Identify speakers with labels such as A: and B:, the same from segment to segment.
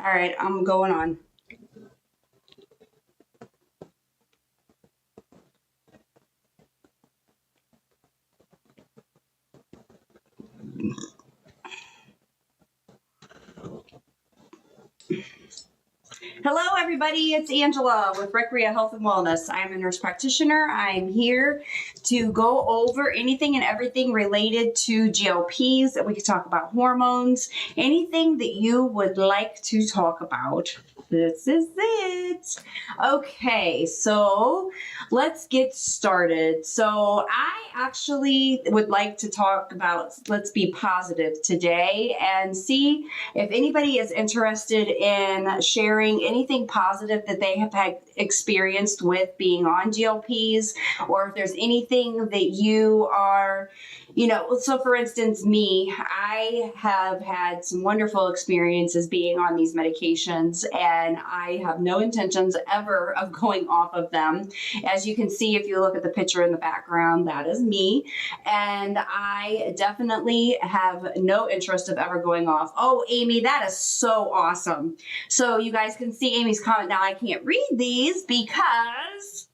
A: All right, I'm going on. Hello, everybody. It's Angela with Recrea Health and Wellness. I'm a nurse practitioner. I'm here to go over anything and everything related to GLPs. We could talk about hormones, anything that you would like to talk about. This is it. Okay, so let's get started. So I actually would like to talk about, let's be positive today and see if anybody is interested in sharing anything positive that they have had experienced with being on GLPs, or if there's anything that you are, so for instance, me, I have had some wonderful experiences being on these medications, and I have no intentions ever of going off of them. As you can see, if you look at the picture in the background, that is me. And I definitely have no interest of ever going off. Oh, Amy, that is so awesome. So you guys can see Amy's comment. Now I can't read these because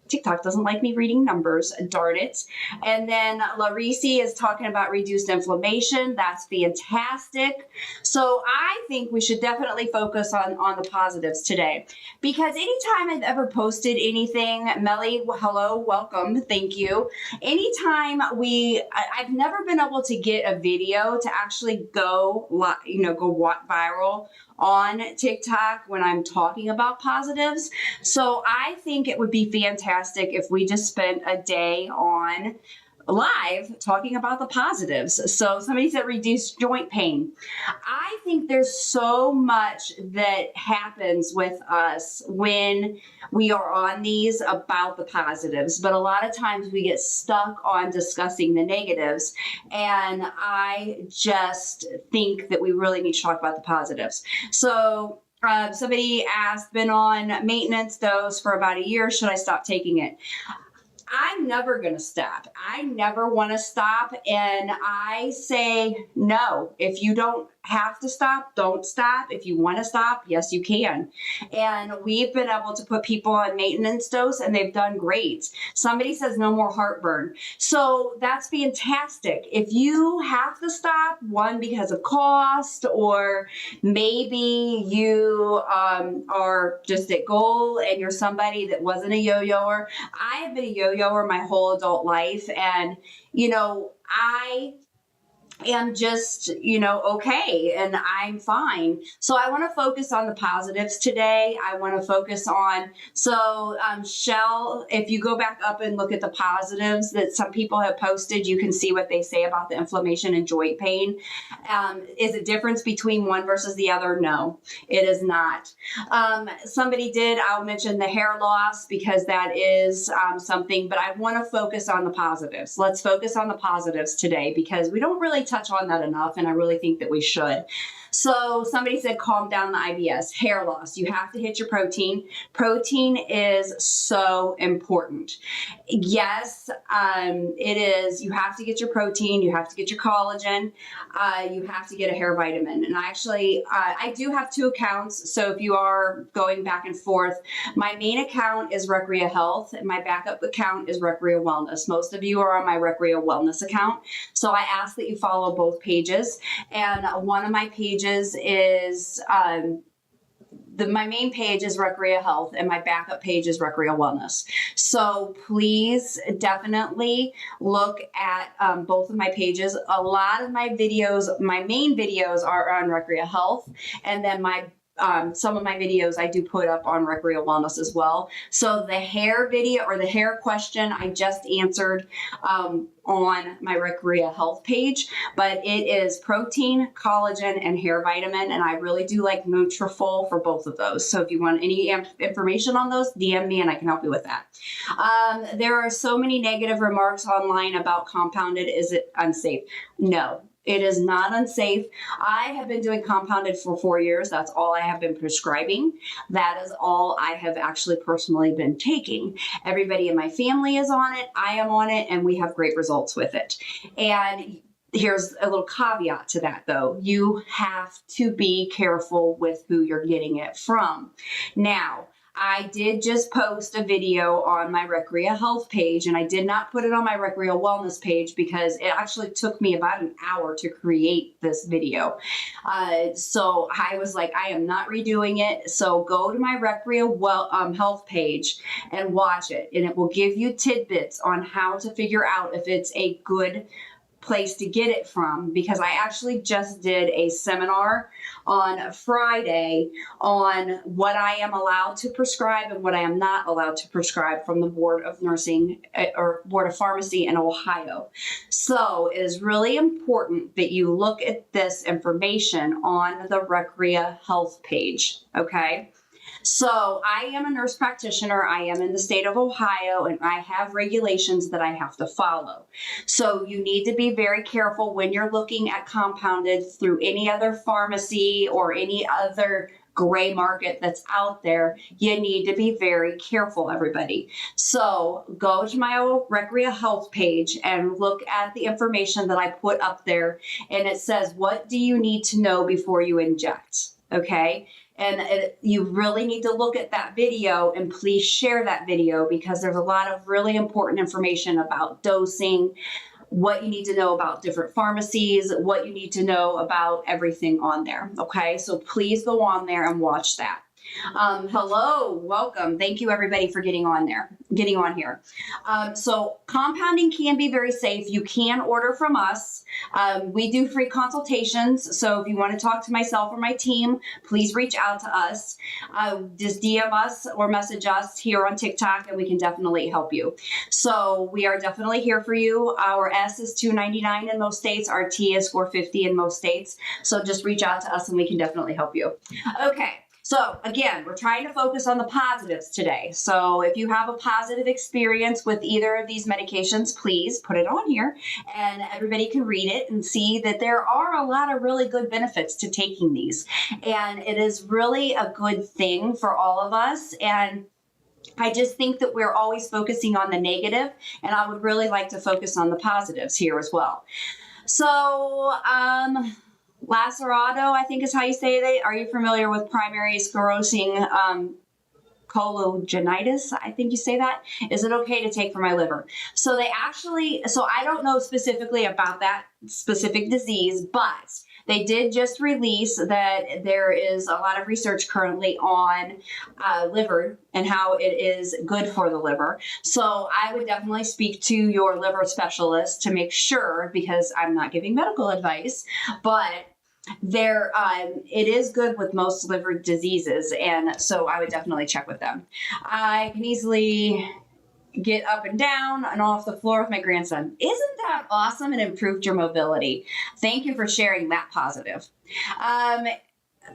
A: TikTok doesn't like me reading numbers, darn it. And then Larisi is talking about reduced inflammation. That's fantastic. So I think we should definitely focus on the positives today, because anytime I've ever posted anything, Melly, hello, welcome, thank you. Anytime I've never been able to get a video to actually go viral on TikTok when I'm talking about positives. So I think it would be fantastic if we just spent a day on live talking about the positives. So somebody said reduce joint pain. I think there's so much that happens with us when we are on these about the positives, but a lot of times we get stuck on discussing the negatives. And I just think that we really need to talk about the positives. So somebody asked, been on maintenance dose for about a year. Should I stop taking it? I'm never going to stop. I never want to stop. And I say, no, if you don't have to stop, don't stop. If you want to stop, yes, you can. And we've been able to put people on maintenance dose and they've done great. Somebody says no more heartburn. So that's fantastic. If you have to stop, one, because of cost, or maybe you are just at goal and you're somebody that wasn't a yo-yoer. I have been a yo-yoer my whole adult life. And, I am just, okay, and I'm fine. So I want to focus on the positives today. I want to focus on, Shell, if you go back up and look at the positives that some people have posted, you can see what they say about the inflammation and joint pain. Is it difference between one versus the other? No, it is not. Somebody did, I'll mention the hair loss because that is something, but I want to focus on the positives. Let's focus on the positives today because we don't really touch on that enough, and I really think that we should. So somebody said calm down the IBS. Hair loss, you have to hit your protein. Protein is so important. Yes, it is. You have to get your protein, you have to get your collagen, you have to get a hair vitamin. And I do have two accounts, so if you are going back and forth, my main account is Recrea Health and my backup account is Recrea Wellness. Most of you are on my Recrea Wellness account, so I ask that you follow both pages. And one of my pages is my main page is Recrea Health and my backup page is Recrea Wellness. So please definitely look at both of my pages. A lot of my videos, my main videos are on Recrea Health, and then some of my videos I do put up on Recrea Wellness as well. So the hair video or the hair question I just answered on my Recrea Health page, but it is protein, collagen, and hair vitamin, and I really do like Nutrafol for both of those. So if you want any information on those, DM me and I can help you with that. There are so many negative remarks online about compounded. Is it unsafe? No. It is not unsafe. I have been doing compounded for 4 years. That's all I have been prescribing. That is all I have actually personally been taking. Everybody in my family is on it. I am on it, and we have great results with it. And here's a little caveat to that though. You have to be careful with who you're getting it from. Now, I did just post a video on my Recrea Health page, and I did not put it on my Recrea Wellness page because it actually took me about an hour to create this video. So I was like, I am not redoing it. So go to my Recrea Health page and watch it, and it will give you tidbits on how to figure out if it's a good place to get it from, because I actually just did a seminar on Friday on what I am allowed to prescribe and what I am not allowed to prescribe from the Board of Nursing or Board of Pharmacy in Ohio. So it is really important that you look at this information on the Recrea Health page, okay? So I am a nurse practitioner. I am in the state of Ohio, and I have regulations that I have to follow. So you need to be very careful when you're looking at compounded through any other pharmacy or any other gray market that's out there. You need to be very careful, everybody. So go to my Recrea Health page and look at the information that I put up there. And it says, what do you need to know before you inject? Okay. And you really need to look at that video, and please share that video, because there's a lot of really important information about dosing, what you need to know about different pharmacies, what you need to know about everything on there. Okay, so please go on there and watch that. Hello, welcome. Thank you everybody for getting on here. So compounding can be very safe. You can order from us. We do free consultations. So if you want to talk to myself or my team, please reach out to us. Just DM us or message us here on TikTok, and we can definitely help you. So we are definitely here for you. Our S is $2.99 in most states. Our T is $4.50 in most states. So just reach out to us and we can definitely help you. Okay. So again, we're trying to focus on the positives today. So if you have a positive experience with either of these medications, please put it on here and everybody can read it and see that there are a lot of really good benefits to taking these. And it is really a good thing for all of us. And I just think that we're always focusing on the negative, and I would really like to focus on the positives here as well. So, Lacerado, I think is how you say it. Are you familiar with primary sclerosing cholangitis? I think you say that. Is it okay to take for my liver? So I don't know specifically about that specific disease, but they did just release that there is a lot of research currently on liver and how it is good for the liver. So I would definitely speak to your liver specialist to make sure, because I'm not giving medical advice, but it is good with most liver diseases, and so I would definitely check with them. I can easily get up and down and off the floor with my grandson. Isn't that awesome? It improved your mobility. Thank you for sharing that positive.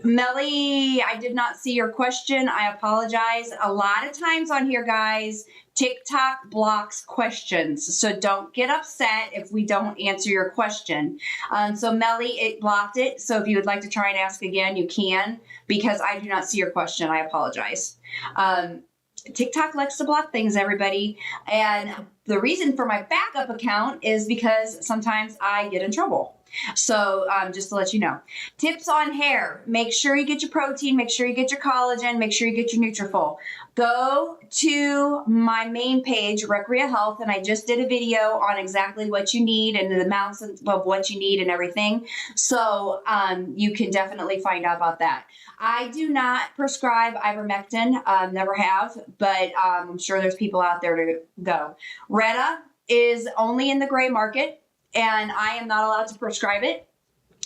A: Melly, I did not see your question. I apologize. A lot of times on here, guys, TikTok blocks questions. So don't get upset if we don't answer your question. So Melly, it blocked it. So if you would like to try and ask again, you can, because I do not see your question. I apologize. TikTok likes to block things, everybody. And the reason for my backup account is because sometimes I get in trouble. So just to let you know. Tips on hair. Make sure you get your protein. Make sure you get your collagen. Make sure you get your Nutrafol. Go to my main page, Recrea Health, and I just did a video on exactly what you need and the amounts of what you need and everything. So you can definitely find out about that. I do not prescribe ivermectin, never have, but I'm sure there's people out there to go. Retta is only in the gray market, and I am not allowed to prescribe it.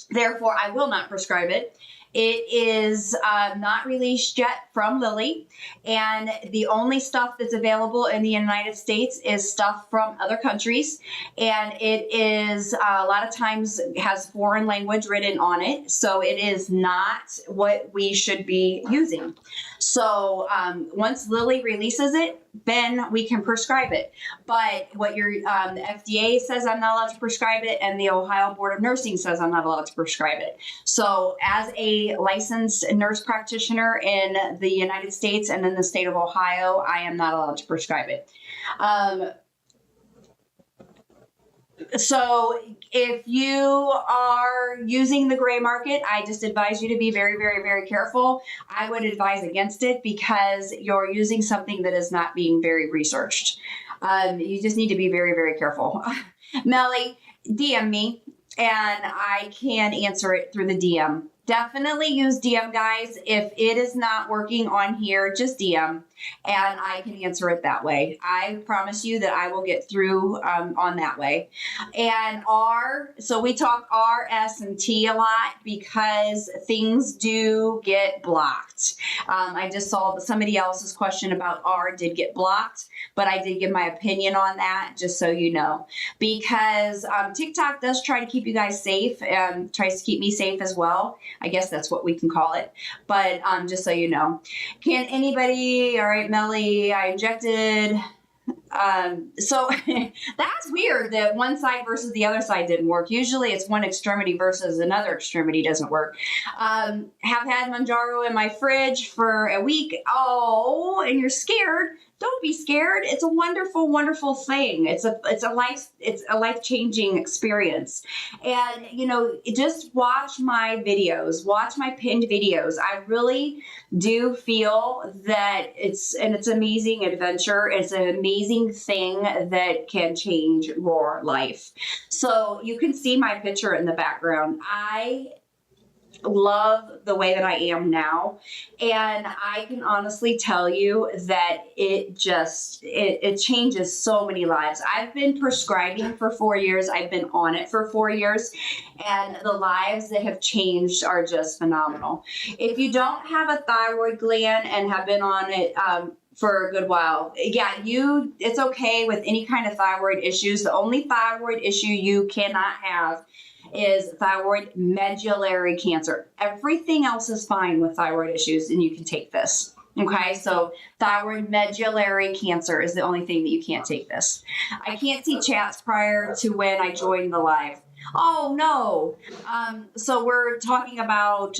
A: Therefore, I will not prescribe it. It is not released yet from Lilly, and the only stuff that's available in the United States is stuff from other countries, and it is a lot of times has foreign language written on it, so it is not what we should be using. So once Lilly releases it, then we can prescribe it. But what the FDA says I'm not allowed to prescribe it, and the Ohio Board of Nursing says I'm not allowed to prescribe it. So as a licensed nurse practitioner in the United States and in the state of Ohio, I am not allowed to prescribe it. So if you are using the gray market, I just advise you to be very, very, very careful. I would advise against it because you're using something that is not being very researched. You just need to be very, very careful. Melly, DM me and I can answer it through the DM. Definitely use DM, guys. If it is not working on here, just DM and I can answer it that way. I promise you that I will get through on that way. And so we talk R, S, and T a lot because things do get blocked. I just saw somebody else's question about R did get blocked, but I did give my opinion on that, just so you know, because TikTok does try to keep you guys safe and tries to keep me safe as well. I guess that's what we can call it. But just so you know, can anybody, all right, Melly, I injected. So that's weird that one side versus the other side didn't work. Usually it's one extremity versus another extremity doesn't work. Have had Manjaro in my fridge for a week. Oh, and you're scared. Don't be scared. It's a wonderful, wonderful thing. It's a life-changing experience. And, you know, just watch my videos, watch my pinned videos. I really do feel that it's an amazing adventure. It's an amazing thing that can change your life. So you can see my picture in the background. I love the way that I am now. And I can honestly tell you that it changes so many lives. I've been prescribing for 4 years. I've been on it for 4 years. And the lives that have changed are just phenomenal. If you don't have a thyroid gland and have been on it, for a good while. Yeah, it's okay with any kind of thyroid issues. The only thyroid issue you cannot have is thyroid medullary cancer. Everything else is fine with thyroid issues and you can take this. Okay, so thyroid medullary cancer is the only thing that you can't take this. I can't see chats prior to when I joined the live. Oh no. So we're talking about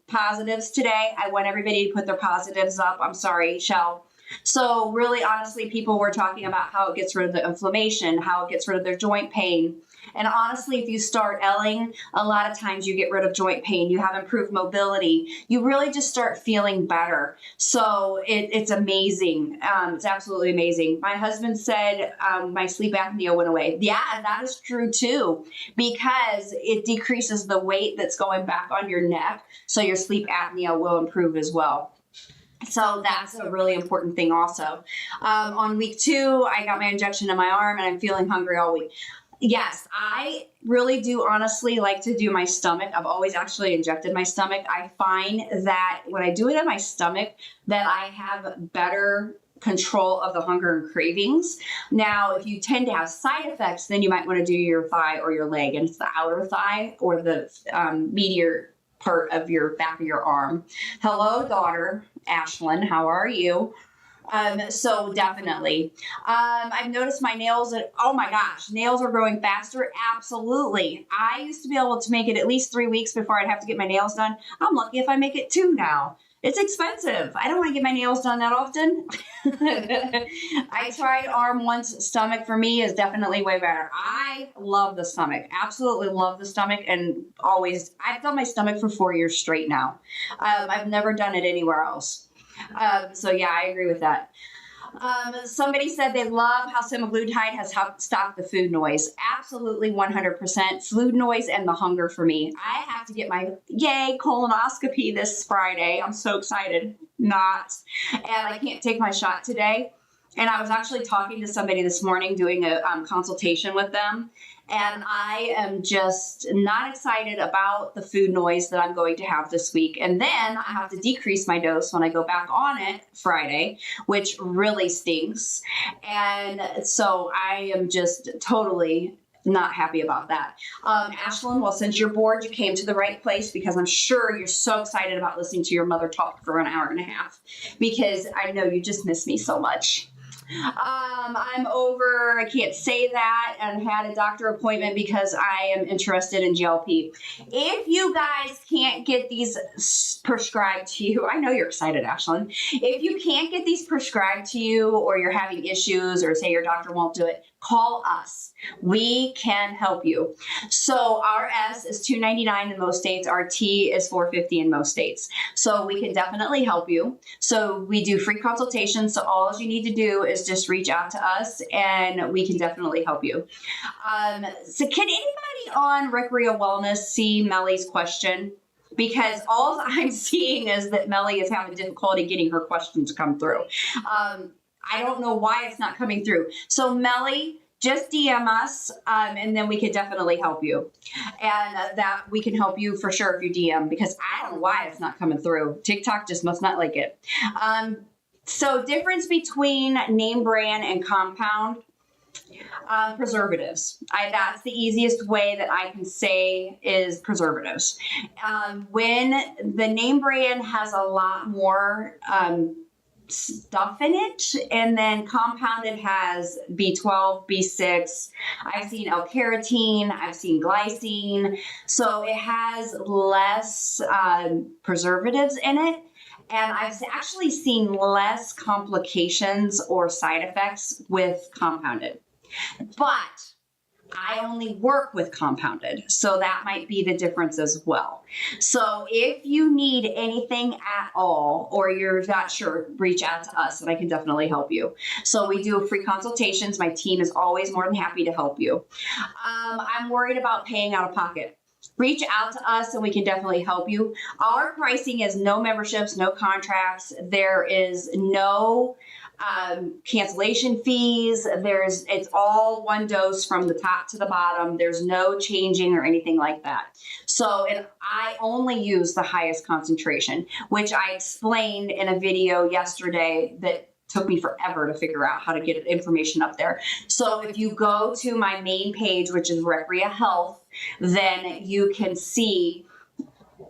A: positives today. I want everybody to put their positives up. I'm sorry, Shell. So really, honestly, people were talking about how it gets rid of the inflammation, how it gets rid of their joint pain. And honestly, if you start L-ing, a lot of times you get rid of joint pain. You have improved mobility. You really just start feeling better. So it's amazing. It's absolutely amazing. My husband said my sleep apnea went away. Yeah, that is true too, because it decreases the weight that's going back on your neck. So your sleep apnea will improve as well. So that's a really important thing also. On week 2, I got my injection in my arm and I'm feeling hungry all week. Yes, I really do honestly like to do my stomach. I've always actually injected my stomach. I find that when I do it in my stomach, that I have better control of the hunger and cravings. Now, if you tend to have side effects, then you might want to do your thigh or your leg, and it's the outer thigh or the medial part of your back of your arm. Hello, daughter Ashlyn. How are you? So definitely. I've noticed my nails, oh my gosh, nails are growing faster. Absolutely. I used to be able to make it at least 3 weeks before I'd have to get my nails done. I'm lucky if I make it 2 now. It's expensive. I don't want to get my nails done that often. I tried arm once. Stomach for me is definitely way better. I love the stomach. Absolutely love the stomach, and I've done my stomach for 4 years straight now. I've never done it anywhere else. So yeah, I agree with that. Somebody said they love how semaglutide has helped stop the food noise. Absolutely 100%. Food noise and the hunger for me. I have to get my colonoscopy this Friday. I'm so excited. And I can't take my shot today. And I was actually talking to somebody this morning doing a consultation with them. And I am just not excited about the food noise that I'm going to have this week. And then I have to decrease my dose when I go back on it Friday, which really stinks. And so I am just totally not happy about that. Ashlyn, well, since you're bored, you came to the right place, because I'm sure you're so excited about listening to your mother talk for an hour and a half, because I know you just miss me so much. I'm over, I can't say that, and had a doctor appointment because I am interested in GLP. If you guys can't get these prescribed to you, I know you're excited, Ashlyn. If you can't get these prescribed to you, or you're having issues, or say your doctor won't do it, call us. We can help you. So our S is $2.99 in most states. Our T is $4.50 in most states. So we can definitely help you. So we do free consultations. So all you need to do is just reach out to us and we can definitely help you. So can anybody on Recrea Wellness see Melly's question? Because all I'm seeing is that Melly is having difficulty getting her question to come through. I don't know why it's not coming through. So Melly, just DM us, and then we can definitely help you. And that we can help you for sure if you DM, because I don't know why it's not coming through. TikTok just must not like it. So difference between name brand and compound. Preservatives. That's the easiest way that I can say is preservatives. When the name brand has a lot more stuff in it, and then compounded has B12, B6. I've seen L-carotene, I've seen glycine, so it has less preservatives in it. And I've actually seen less complications or side effects with compounded. But I only work with compounded, so that might be the difference as well. So if you need anything at all, or you're not sure, reach out to us and I can definitely help you. So we do free consultations. My team is always more than happy to help you. I'm worried about paying out of pocket. Reach out to us and we can definitely help you. Our pricing is no memberships, no contracts. There is no cancellation fees. It's all one dose from the top to the bottom. There's no changing or anything like that. So, and I only use the highest concentration, which I explained in a video yesterday that took me forever to figure out how to get information up there. So if you go to my main page, which is Recrea Health, then you can see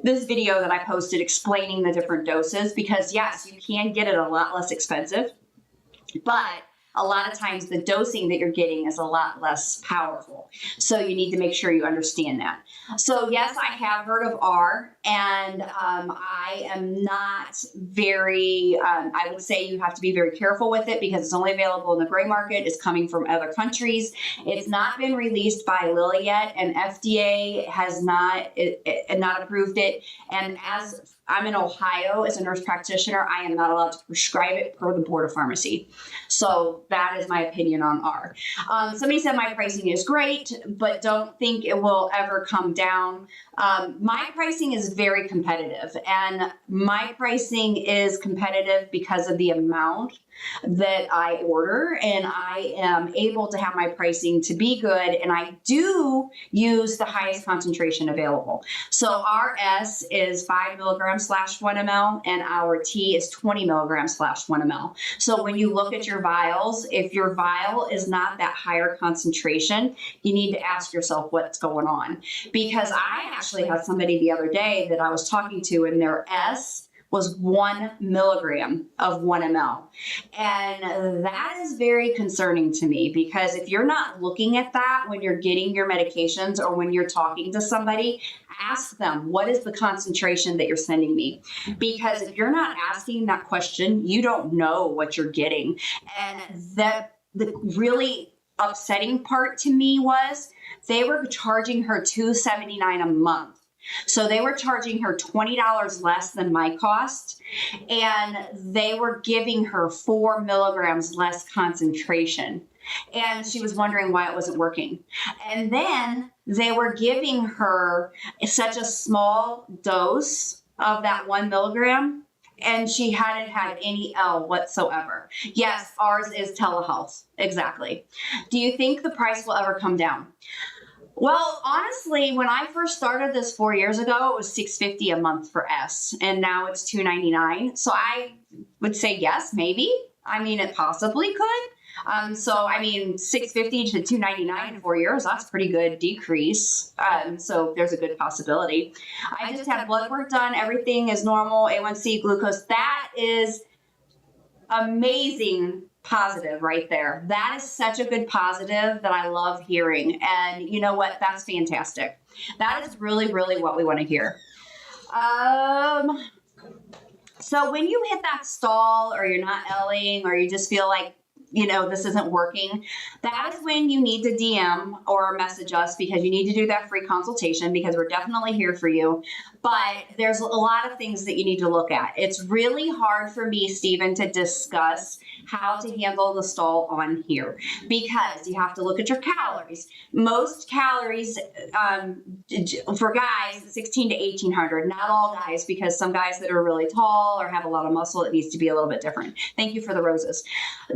A: this video that I posted explaining the different doses, because yes, you can get it a lot less expensive, but a lot of times the dosing that you're getting is a lot less powerful. So you need to make sure you understand that. So yes, I have heard of R, and I am not very, I would say you have to be very careful with it because it's only available in the gray market. It's coming from other countries. It's not been released by Lilly yet, and FDA has not approved it. And as I'm in Ohio as a nurse practitioner, I am not allowed to prescribe it per the Board of Pharmacy. So that is my opinion on R. Somebody said my pricing is great, but don't think it will ever come down. My pricing is very competitive, and my pricing is competitive because of the amount that I order, and I am able to have my pricing to be good, and I do use the highest concentration available. So our S is 5 milligrams/1 ml, and our T is 20 milligrams/1 ml. So when you look at your vials, if your vial is not that higher concentration, you need to ask yourself what's going on. Because I actually had somebody the other day that I was talking to, and their S was 1 milligram of 1 ml. And that is very concerning to me, because if you're not looking at that when you're getting your medications or when you're talking to somebody, ask them, what is the concentration that you're sending me? Because if you're not asking that question, you don't know what you're getting. And the really upsetting part to me was they were charging her $279 a month. So they were charging her $20 less than my cost, and they were giving her 4 milligrams less concentration. And she was wondering why it wasn't working. And then they were giving her such a small dose of that 1 milligram, and she hadn't had any L whatsoever. Yes, ours is telehealth. Exactly. Do you think the price will ever come down? Well, honestly, when I first started this 4 years ago, it was $650 a month for S, and now it's $299. So I would say yes, maybe. I mean, it possibly could. So I mean, $650 to $299 in 4 years, that's a pretty good decrease. So there's a good possibility. I just had blood work done. Everything is normal. A1C, glucose. That is amazing. Positive right there. That is such a good positive that I love hearing. And you know what? That's fantastic. That is really, really what we want to hear. So when you hit that stall, or you're not L'ing, or you just feel like this isn't working, that is when you need to DM or message us, because you need to do that free consultation, because we're definitely here for you. But there's a lot of things that you need to look at. It's really hard for me, Stephen, to discuss how to handle the stall on here, because you have to look at your calories. Most calories for guys, 16 to 1800. Not all guys, because some guys that are really tall or have a lot of muscle, it needs to be a little bit different. Thank you for the roses.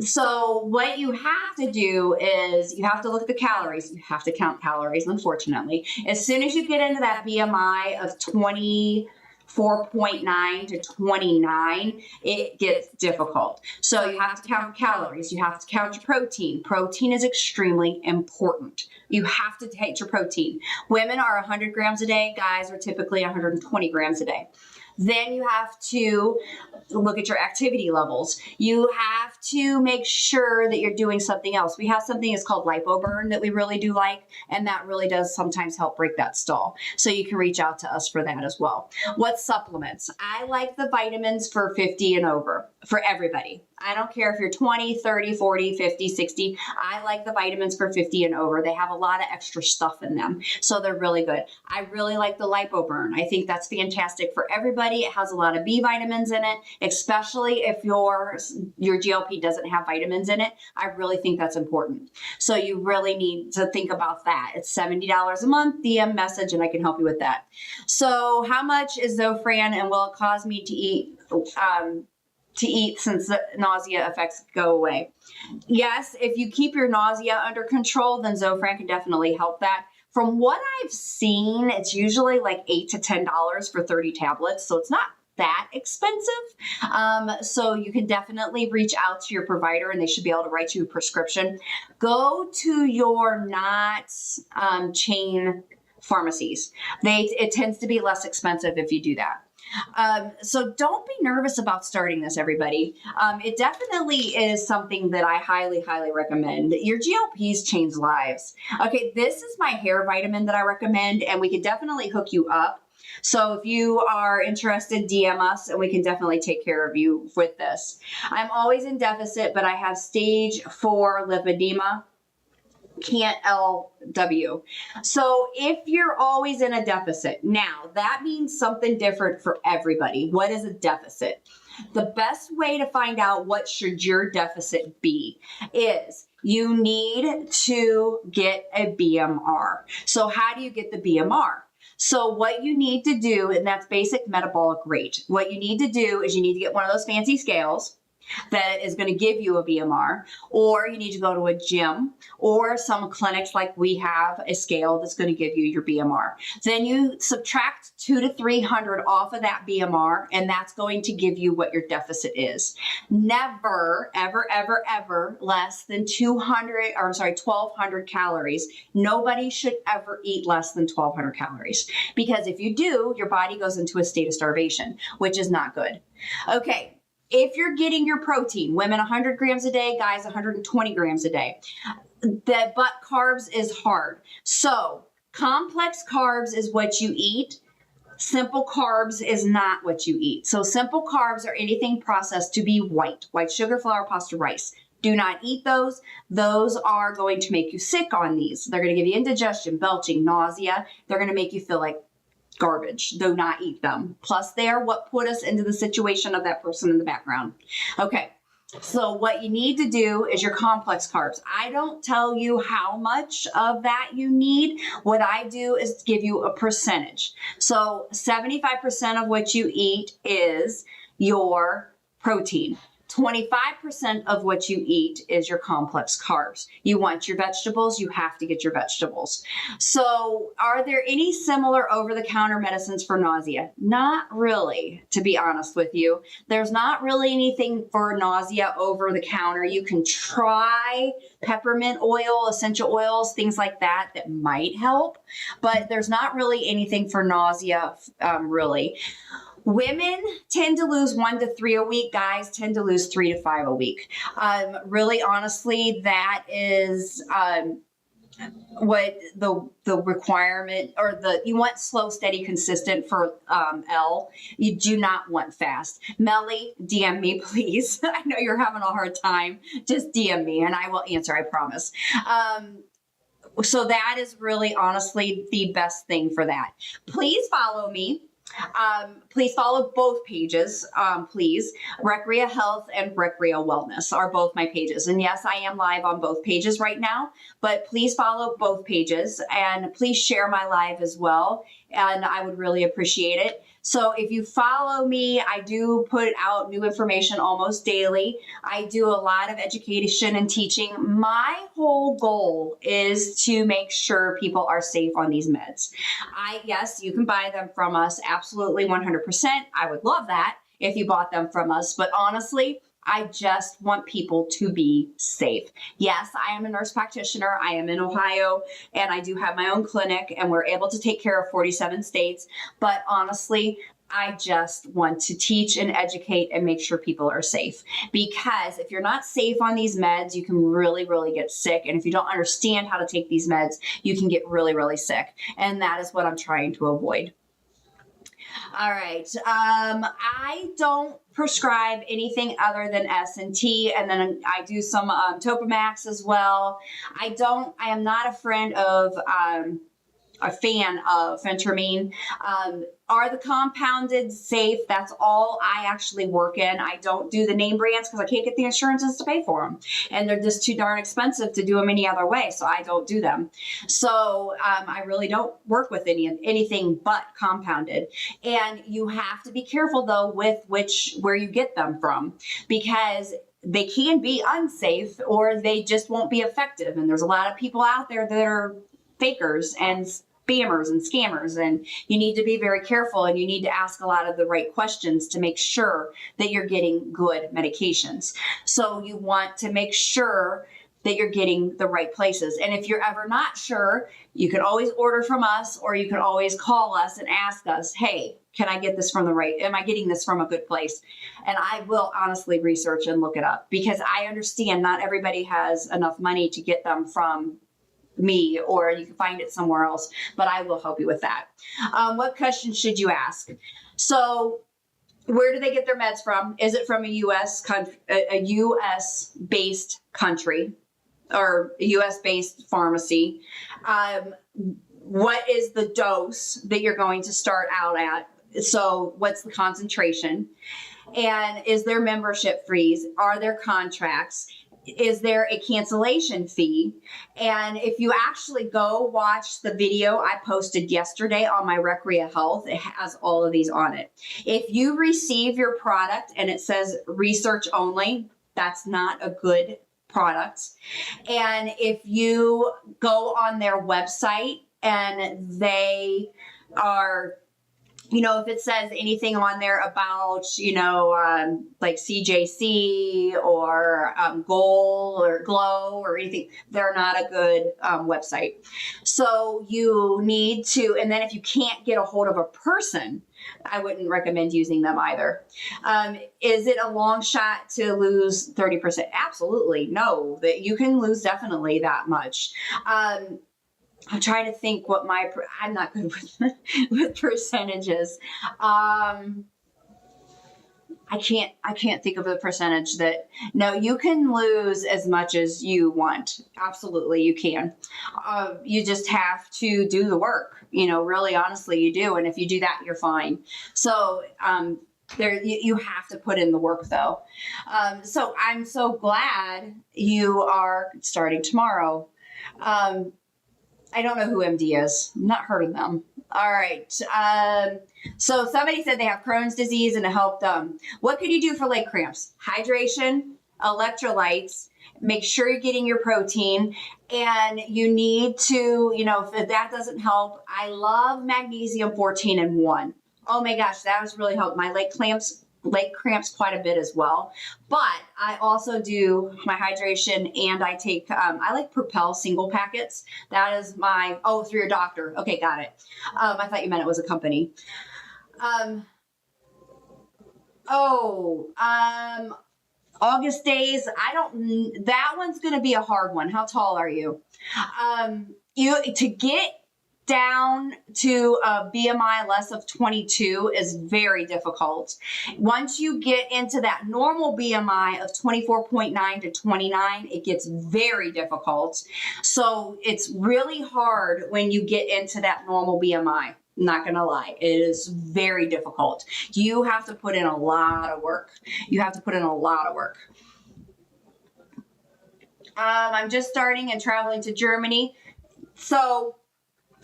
A: So what you have to do is you have to look at the calories. You have to count calories, unfortunately. As soon as you get into that BMI of 24.9 to 29, it gets difficult. So you have to count calories. You have to count your protein. Protein is extremely important. You have to take your protein. Women are 100 grams a day. Guys are typically 120 grams a day. Then you have to look at your activity levels. You have to make sure that you're doing something else. We have something that's called lipoburn that we really do like, and that really does sometimes help break that stall. So you can reach out to us for that as well. What supplements? I like the vitamins for 50 and over, for everybody. I don't care if you're 20, 30, 40, 50, 60. I like the vitamins for 50 and over. They have a lot of extra stuff in them, so they're really good. I really like the lipoburn. I think that's fantastic for everybody. It has a lot of B vitamins in it, especially if your GLP doesn't have vitamins in it. I really think that's important. So you really need to think about that. It's $70 a month, DM message, and I can help you with that. So how much is Zofran, and will it cause me to eat since the nausea effects go away? Yes, if you keep your nausea under control, then Zofran can definitely help that. From what I've seen, it's usually like $8 to $10 for 30 tablets, so it's not that expensive. So you can definitely reach out to your provider, and they should be able to write you a prescription. Go to your not chain pharmacies. It tends to be less expensive if you do that. So don't be nervous about starting this, everybody. It definitely is something that I highly, highly recommend. Your GLPs change lives. Okay, this is my hair vitamin that I recommend, and we can definitely hook you up. So if you are interested, DM us, and we can definitely take care of you with this. I'm always in deficit, but I have stage 4 lymphedema. Can't LW. So if you're always in a deficit, now that means something different for everybody. What is a deficit? The best way to find out what should your deficit be is you need to get a BMR. So how do you get the BMR? So what you need to do, and that's basic metabolic rate. What you need to do is you need to get one of those fancy scales that is going to give you a BMR, or you need to go to a gym, or some clinics like we have a scale that's going to give you your BMR. Then you subtract 200 to 300 off of that BMR, and that's going to give you what your deficit is. Never, ever, ever, ever less than 1,200 calories. Nobody should ever eat less than 1,200 calories, because if you do, your body goes into a state of starvation, which is not good. Okay. If you're getting your protein, women 100 grams a day, guys 120 grams a day, but carbs is hard. So complex carbs is what you eat. Simple carbs is not what you eat. So simple carbs are anything processed to be white sugar, flour, pasta, rice. Do not eat those. Those are going to make you sick on these. They're going to give you indigestion, belching, nausea. They're going to make you feel like garbage. Do not eat them. Plus, they are what put us into the situation of that person in the background. Okay, so what you need to do is your complex carbs. I don't tell you how much of that you need. What I do is give you a percentage. So 75% of what you eat is your protein. 25% of what you eat is your complex carbs. You want your vegetables, you have to get your vegetables. So are there any similar over-the-counter medicines for nausea? Not really, to be honest with you. There's not really anything for nausea over the counter. You can try peppermint oil, essential oils, things like that might help, but there's not really anything for nausea really. Women tend to lose 1 to 3 a week. Guys tend to lose 3 to 5 a week. Really, honestly, that is what the requirement or you want slow, steady, consistent for L. You do not want fast. Melly, DM me, please. I know you're having a hard time. Just DM me and I will answer, I promise. So that is really honestly the best thing for that. Please follow me. Please follow both pages, please. Recrea Health and Recrea Wellness are both my pages. And yes, I am live on both pages right now, but please follow both pages and please share my live as well. And I would really appreciate it. So if you follow me, I do put out new information almost daily. I do a lot of education and teaching. My whole goal is to make sure people are safe on these meds. Yes, you can buy them from us. Absolutely 100%. I would love that if you bought them from us. But honestly, I just want people to be safe. Yes, I am a nurse practitioner. I am in Ohio and I do have my own clinic and we're able to take care of 47 states. But honestly, I just want to teach and educate and make sure people are safe. Because if you're not safe on these meds, you can really, really get sick. And if you don't understand how to take these meds, you can get really, really sick. And that is what I'm trying to avoid. All right. I don't prescribe anything other than S&T, and then I do some Topamax as well. I am not a fan of phentermine. Are the compounded safe? That's all I actually work in. I don't do the name brands because I can't get the insurances to pay for them. And they're just too darn expensive to do them any other way. So I don't do them. So I really don't work with anything but compounded. And you have to be careful though with where you get them from, because they can be unsafe or they just won't be effective. And there's a lot of people out there that are fakers and spammers and scammers, and you need to be very careful and you need to ask a lot of the right questions to make sure that you're getting good medications. So you want to make sure that you're getting the right places. And if you're ever not sure, you can always order from us, or you can always call us and ask us, hey, can I get this from am I getting this from a good place? And I will honestly research and look it up, because I understand not everybody has enough money to get them from me, or you can find it somewhere else, but I will help you with that. What questions should you ask? So where do they get their meds from? Is it from a U.S. based country or a U.S. based pharmacy? What is the dose that you're going to start out at? So what's the concentration? And is there membership fees? Are there contracts? Is there a cancellation fee? And if you actually go watch the video I posted yesterday on my Recrea Health, it has all of these on it. If you receive your product and it says research only, that's not a good product. And if you go on their website and they are, if it says anything on there about, like CJC or Goal or Glow or anything, they're not a good website. So you need to, and then if you can't get a hold of a person, I wouldn't recommend using them either. Is it a long shot to lose 30%? Absolutely. No, that you can lose definitely that much. I'm trying to think what I'm not good with percentages. I can't think of the percentage no, you can lose as much as you want. Absolutely, you can. You just have to do the work, really honestly you do. And if you do that, you're fine. So, you have to put in the work though. So I'm so glad you are starting tomorrow. I don't know who MD is. I've not heard of them. All right. So somebody said they have Crohn's disease and it helped them. What could you do for leg cramps? Hydration, electrolytes, make sure you're getting your protein, and you need to, if that doesn't help, I love magnesium 14 and 1. Oh my gosh, that was really helped. My leg cramps quite a bit as well. But I also do my hydration, and I take, I like Propel single packets. That is through your doctor. Okay, got it. I thought you meant it was a company. August days, that one's going to be a hard one. How tall are you? To get down to a BMI less of 22 is very difficult. Once you get into that normal BMI of 24.9 to 29, it gets very difficult. So it's really hard when you get into that normal BMI. Not going to lie, it is very difficult. You have to put in a lot of work. I'm just starting and traveling to Germany. So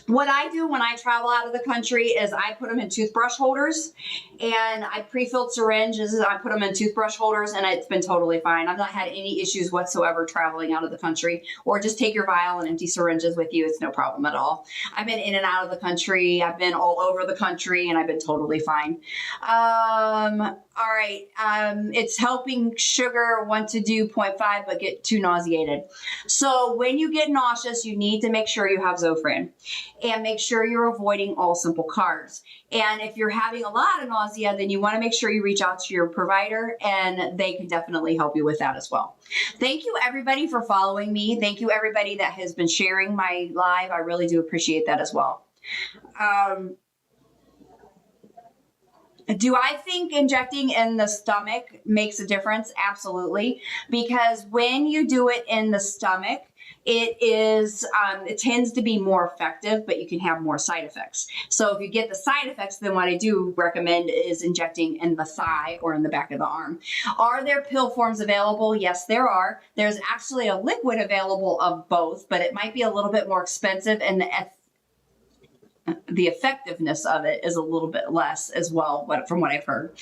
A: what I do when I travel out of the country is I put them in toothbrush holders, and I pre-filled syringes. I put them in toothbrush holders, and it's been totally fine. I've not had any issues whatsoever traveling out of the country. Or just take your vial and empty syringes with you. It's no problem at all. I've been in and out of the country. I've been all over the country, and I've been totally fine. All right. It's helping sugar, want to do 0.5, but get too nauseated. So when you get nauseous, you need to make sure you have Zofran, and make sure you're avoiding all simple carbs. And if you're having a lot of nausea, then you want to make sure you reach out to your provider, and they can definitely help you with that as well. Thank you everybody for following me. Thank you everybody that has been sharing my live. I really do appreciate that as well. Do I think injecting in the stomach makes a difference? Absolutely. Because when you do it in the stomach, it tends to be more effective, but you can have more side effects. So if you get the side effects, then what I do recommend is injecting in the thigh or in the back of the arm. Are there pill forms available? Yes, there are. There's actually a liquid available of both, but it might be a little bit more expensive, and the effectiveness of it is a little bit less as well, from what I've heard.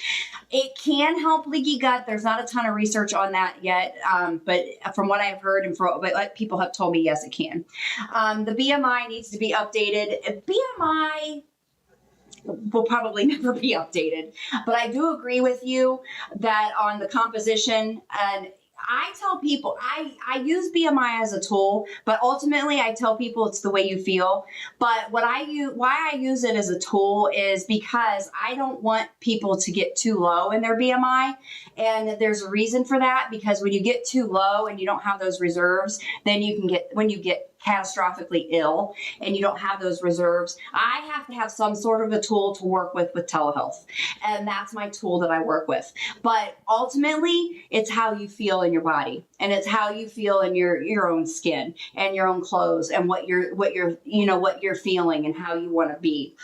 A: It can help leaky gut. There's not a ton of research on that yet, but from what I've heard and from what people have told me, yes, it can. The BMI needs to be updated. BMI will probably never be updated, but I do agree with you that on the composition, and I tell people, I use BMI as a tool, but ultimately I tell people it's the way you feel. But why I use it as a tool is because I don't want people to get too low in their BMI. And there's a reason for that, because when you get too low and you don't have those reserves, then when you get catastrophically ill and you don't have those reserves, I have to have some sort of a tool to work with telehealth. And that's my tool that I work with. But ultimately, it's how you feel in your body, and it's how you feel in your own skin and your own clothes, and what you're feeling and how you want to be.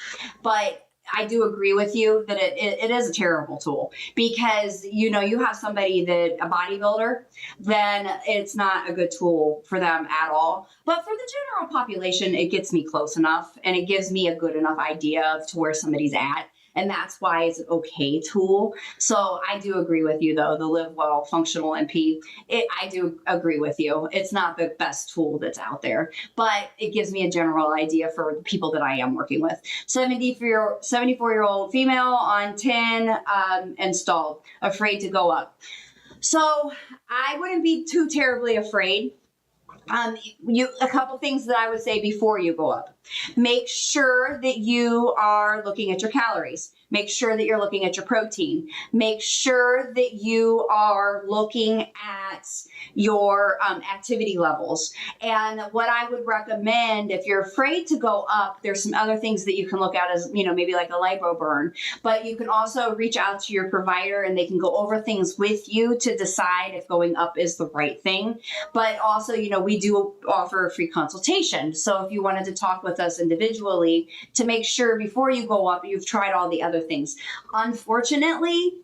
A: But I do agree with you that it is a terrible tool, because you have somebody that a bodybuilder, then it's not a good tool for them at all. But for the general population, it gets me close enough, and it gives me a good enough idea of to where somebody's at. And that's why it's an okay tool. So I do agree with you, though, the Live Well Functional NP. I do agree with you. It's not the best tool that's out there, but it gives me a general idea for the people that I am working with. 74-year-old female on 10, installed, afraid to go up. So I wouldn't be too terribly afraid. A couple things that I would say before you go up. Make sure that you are looking at your calories. Make sure that you're looking at your protein. Make sure that you are looking at your activity levels. And what I would recommend, if you're afraid to go up, there's some other things that you can look at as, maybe like a lipo burn. But you can also reach out to your provider, and they can go over things with you to decide if going up is the right thing. But also, we do offer a free consultation. So if you wanted to talk with us individually to make sure before you go up, you've tried all the other things. Unfortunately,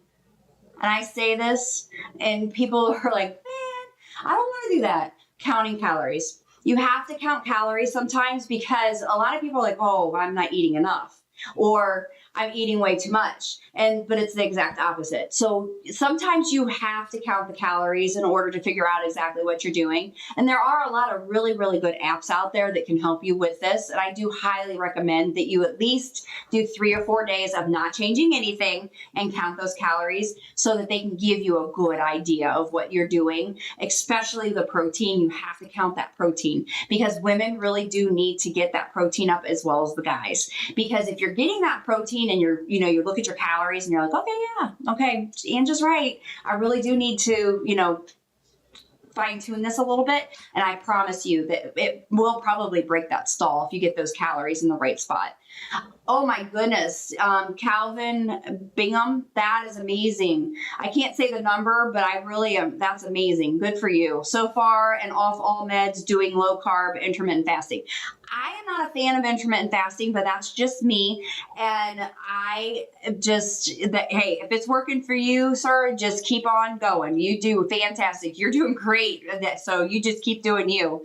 A: and I say this, and people are like, man, I don't want to do that. Counting calories. You have to count calories sometimes, because a lot of people are like, oh, I'm not eating enough, or I'm eating way too much. But it's the exact opposite. So sometimes you have to count the calories in order to figure out exactly what you're doing. And there are a lot of really, really good apps out there that can help you with this. And I do highly recommend that you at least do 3 or 4 days of not changing anything and count those calories, so that they can give you a good idea of what you're doing, especially the protein. You have to count that protein, because women really do need to get that protein up as well as the guys. Because if you're getting that protein eating and you look at your calories and you're like, okay, yeah, okay, Angela's right. I really do need to, fine tune this a little bit. And I promise you that it will probably break that stall if you get those calories in the right spot. Oh my goodness. Calvin Bingham, that is amazing. I can't say the number, but I really am. That's amazing. Good for you. So far and off all meds, doing low carb, intermittent fasting. I am not a fan of intermittent fasting, but that's just me. And hey, if it's working for you, sir, just keep on going. You do fantastic. You're doing great. So you just keep doing you.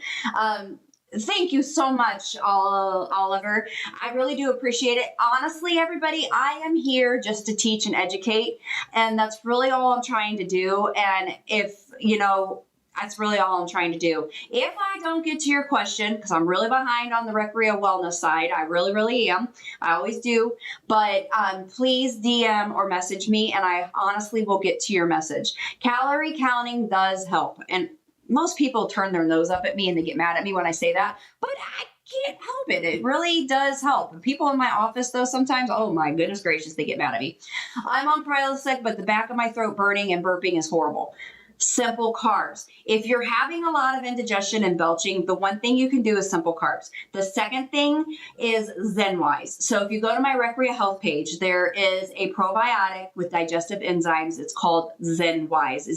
A: Thank you so much, Oliver. I really do appreciate it. Honestly, everybody, I am here just to teach and educate, and that's really all I'm trying to do. And that's really all I'm trying to do. If I don't get to your question, because I'm really behind on the Recrea Wellness side, I really, really am. I always do. But please DM or message me, and I honestly will get to your message. Calorie counting does help. And most people turn their nose up at me and they get mad at me when I say that, but I can't help it. It really does help. And people in my office, though, sometimes, oh my goodness gracious, they get mad at me. I'm on Prilosec, but the back of my throat burning and burping is horrible. Simple carbs. If you're having a lot of indigestion and belching, the one thing you can do is simple carbs. The second thing is ZenWise. So if you go to my Recrea Health page, there is a probiotic with digestive enzymes. It's called ZenWise,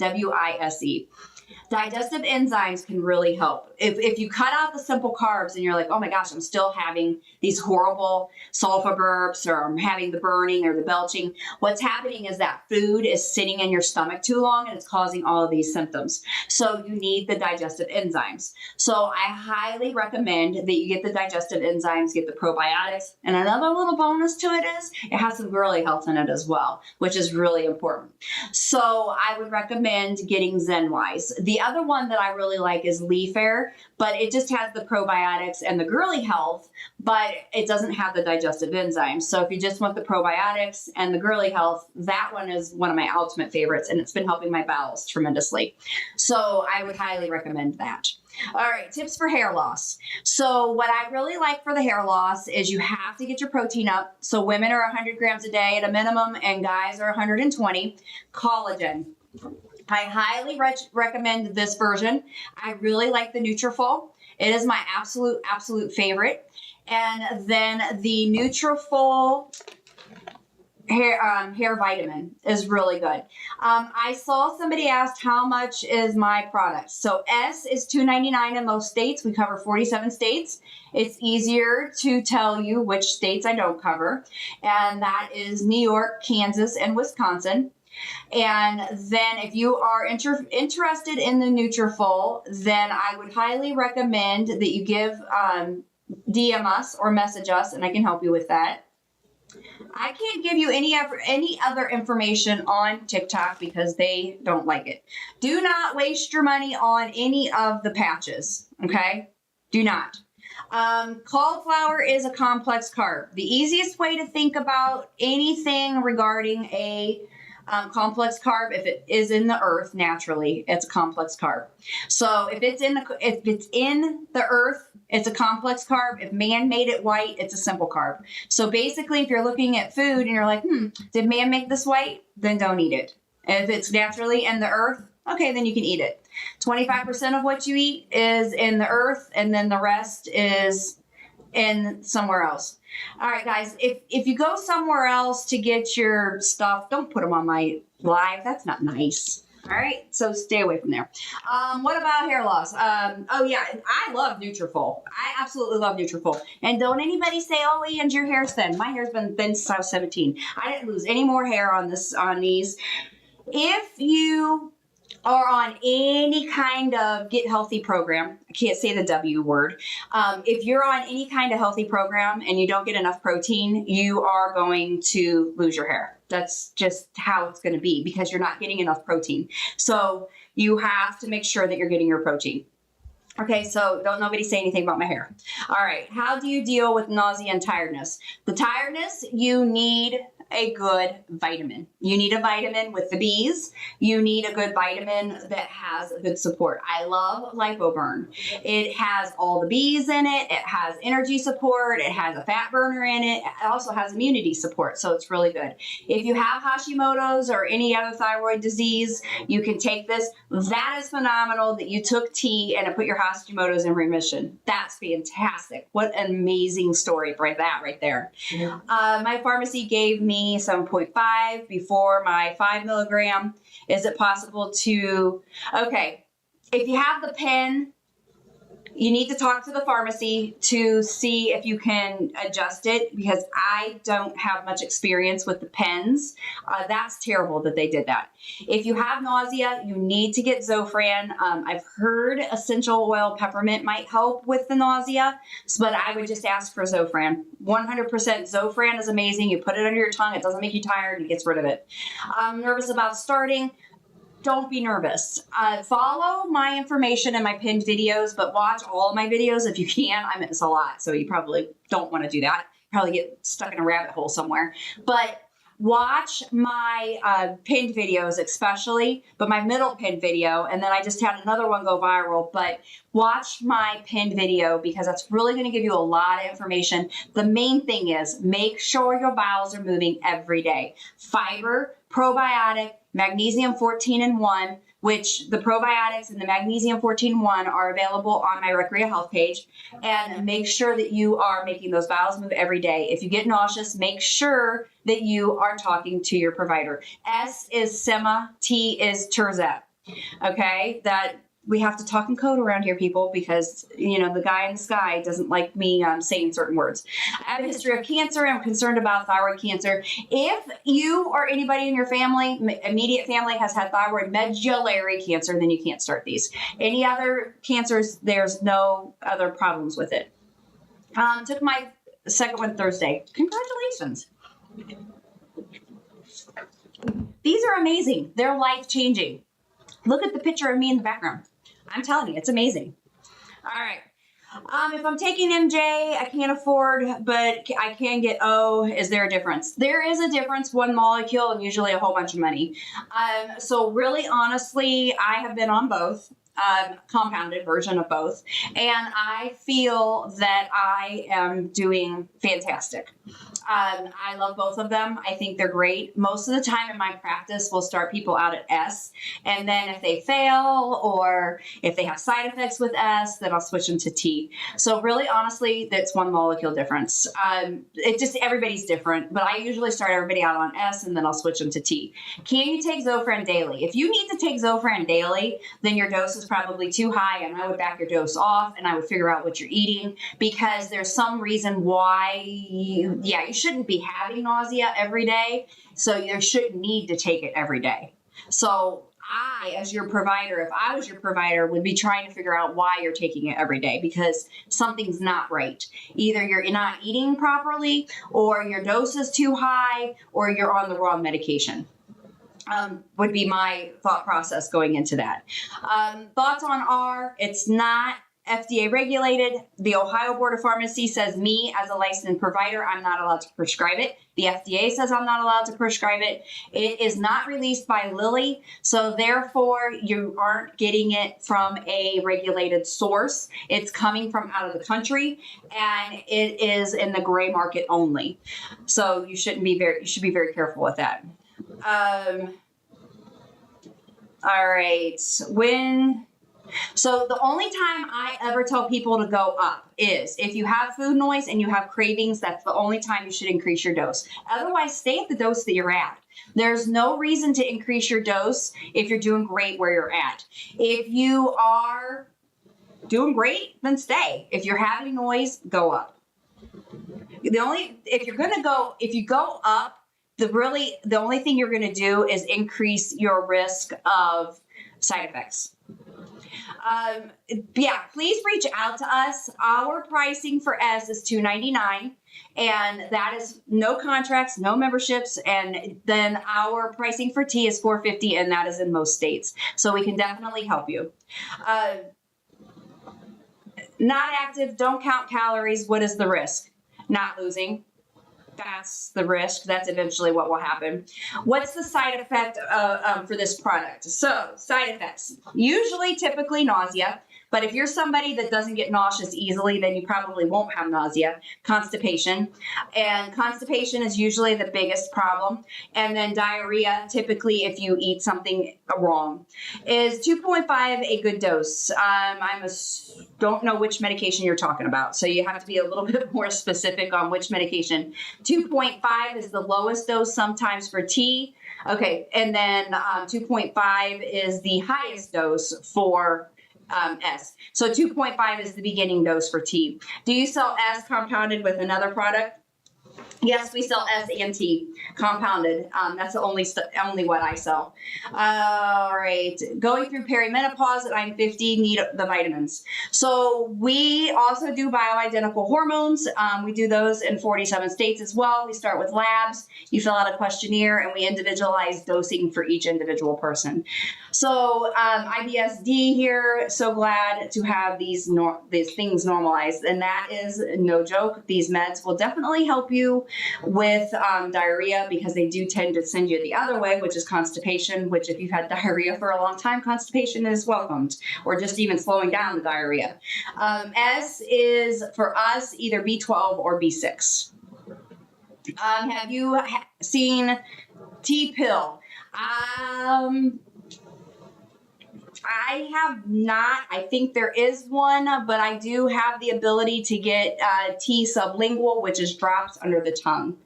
A: ZenWise. Digestive enzymes can really help. If you cut out the simple carbs and you're like, oh my gosh, I'm still having these horrible sulfa burps, or I'm having the burning or the belching, what's happening is that food is sitting in your stomach too long and it's causing all of these symptoms. So you need the digestive enzymes. So I highly recommend that you get the digestive enzymes, get the probiotics. And another little bonus to it is it has some girly health in it as well, which is really important. So I would recommend getting ZenWise. The other one that I really like is Leaf Air, but it just has the probiotics and the girly health, but it doesn't have the digestive enzymes. So if you just want the probiotics and the girly health, that one is one of my ultimate favorites, and it's been helping my bowels tremendously. So I would highly recommend that. All right, tips for hair loss. So what I really like for the hair loss is you have to get your protein up. So women are 100 grams a day at a minimum, and guys are 120. Collagen. I highly recommend this version. I really like the Nutrafol. It is my absolute favorite. And then the Nutrafol hair vitamin is really good. I saw somebody asked how much is my product. So S is $2.99 in most states. We cover 47 states. It's easier to tell you which states I don't cover. And that is New York, Kansas, and Wisconsin. And then if you are interested in the Nutrafol, then I would highly recommend that you DM us or message us, and I can help you with that. I can't give you any other information on TikTok because they don't like it. Do not waste your money on any of the patches, okay? Do not. Cauliflower is a complex carb. The easiest way to think about anything regarding a complex carb, if it is in the earth naturally, it's a complex carb. So if it's in the earth, it's a complex carb. If man made it white, it's a simple carb. So basically, if you're looking at food and you're like, did man make this white? Then don't eat it. And if it's naturally in the earth, okay, then you can eat it. 25% of what you eat is in the earth, and then the rest is in somewhere else. All right, guys, if you go somewhere else to get your stuff, don't put them on my live. That's not nice. All right, so stay away from there. What about hair loss? Oh, yeah, I love Nutrafol. I absolutely love Nutrafol. And don't anybody say, oh, Ange, your hair's thin. My hair's been thin since I was 17. I didn't lose any more hair on these. If you are on any kind of get healthy program, I can't say the W word. If you're on any kind of healthy program and you don't get enough protein, you are going to lose your hair. That's just how it's going to be because you're not getting enough protein. So you have to make sure that you're getting your protein. Okay, so don't nobody say anything about my hair. All right, how do you deal with nausea and tiredness? The tiredness, you need a good vitamin. You need a vitamin with the Bs. You need a good vitamin that has a good support. I love LipoBurn. It has all the Bs in it. It has energy support. It has a fat burner in it. It also has immunity support, so it's really good. If you have Hashimoto's or any other thyroid disease, you can take this. That is phenomenal that you took tea and it put your Hashimoto's in remission. That's fantastic. What an amazing story right there. My pharmacy gave me 7.5 before my 5 milligram. Is it possible to, okay, if you have the pen, you need to talk to the pharmacy to see if you can adjust it, because I don't have much experience with the pens. That's terrible that they did that. If you have nausea, you need to get Zofran. I've heard essential oil peppermint might help with the nausea, but I would just ask for Zofran. 100% Zofran is amazing. You put it under your tongue. It doesn't make you tired. It gets rid of it. I'm nervous about starting. Don't be nervous. Follow my information in my pinned videos, but watch all my videos if you can. I miss a lot, so you probably don't want to do that. Probably get stuck in a rabbit hole somewhere. But watch my pinned videos especially, but my middle pinned video, and then I just had another one go viral, but watch my pinned video because that's really going to give you a lot of information. The main thing is make sure your bowels are moving every day. Fiber, probiotic, magnesium 14-in-1, which the probiotics and the magnesium 14-in-1 are available on my Recrea Health page. And make sure that you are making those bowels move every day. If you get nauseous, make sure that you are talking to your provider. S is Sema, T is Terzet. Okay, that we have to talk in code around here, people, because, you know, the guy in the sky doesn't like me saying certain words. I have a history of cancer. I'm concerned about thyroid cancer. If you or anybody in your family, immediate family, has had thyroid medullary cancer, then you can't start these. Any other cancers, there's no other problems with it. Took my second one Thursday. Congratulations. These are amazing. They're life-changing. Look at the picture of me in the background. I'm telling you, it's amazing. All right. If I'm taking MJ, I can't afford, but I can get O. Is there a difference? There is a difference, one molecule and usually a whole bunch of money. So really, honestly, I have been on both. Compounded version of both, and I feel that I am doing fantastic. I love both of them. I think they're great. Most of the time in my practice, we'll start people out at S, and then if they fail or if they have side effects with S, then I'll switch them to T. So really, honestly, that's one molecule difference. It just, everybody's different, but I usually start everybody out on S, and then I'll switch them to T. Can you take Zofran daily? If you need to take Zofran daily, then your dose is probably too high, and I would back your dose off, and I would figure out what you're eating, because there's some reason why you shouldn't be having nausea every day, so you shouldn't need to take it every day. So I, as your provider, if I was your provider, would be trying to figure out why you're taking it every day, because something's not right. Either you're not eating properly, or your dose is too high, or you're on the wrong medication. Would be my thought process going into that. Thoughts on R, it's not FDA regulated. The Ohio Board of Pharmacy says me as a licensed provider, I'm not allowed to prescribe it. The FDA says I'm not allowed to prescribe it. It is not released by Lilly, so therefore you aren't getting it from a regulated source. It's coming from out of the country, and it is in the gray market only. So you should be very careful with that. All right. So the only time I ever tell people to go up is if you have food noise and you have cravings, that's the only time you should increase your dose. Otherwise, stay at the dose that you're at. There's no reason to increase your dose if you're doing great where you're at. If you are doing great, then stay. If you're having noise, go up. If you go up, the only thing you're going to do is increase your risk of side effects. Please reach out to us. Our pricing for S is $299, and that is no contracts, no memberships, and then our pricing for T is $450, and that is in most states. So we can definitely help you. Not active, don't count calories. What is the risk? Not losing. that's the risk. That's eventually what will happen. What's the side effect for this product? So, side effects. Usually, typically nausea. But if you're somebody that doesn't get nauseous easily, then you probably won't have nausea. Constipation. And constipation is usually the biggest problem. And then diarrhea, typically if you eat something wrong. Is 2.5 a good dose? Don't know which medication you're talking about. So you have to be a little bit more specific on which medication. 2.5 is the lowest dose sometimes for T. Okay, and then 2.5 is the highest dose for S. So 2.5 is the beginning dose for T. Do you sell S compounded with another product? Yes, we sell S and T compounded. That's the only what I sell. All right. Going through perimenopause at I'm 50, need the vitamins. So we also do bioidentical hormones. We do those in 47 states as well. We start with labs. You fill out a questionnaire, and we individualize dosing for each individual person. So IBSD here. So glad to have these things normalized, and that is no joke. These meds will definitely help you with diarrhea, because they do tend to send you the other way, which is constipation, which if you've had diarrhea for a long time, constipation is welcomed, or just even slowing down the diarrhea. S is for us either B12 or B6. Have you seen T-pill? I have not. I think there is one, but I do have the ability to get T sublingual, which is drops under the tongue.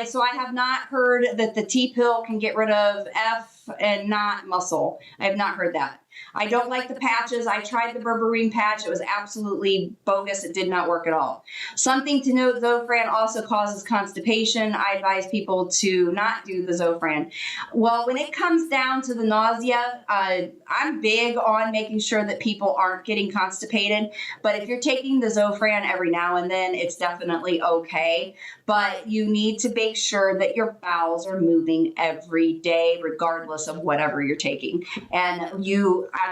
A: So I have not heard that the T pill can get rid of F and not muscle. I have not heard that. I don't like the patches. I tried the berberine patch. It was absolutely bogus. It did not work at all. Something to note, Zofran also causes constipation. I advise people to not do the Zofran. Well, when it comes down to the nausea, I'm big on making sure that people aren't getting constipated. But if you're taking the Zofran every now and then, it's definitely okay. But you need to make sure that your bowels are moving every day, regardless of whatever you're taking. And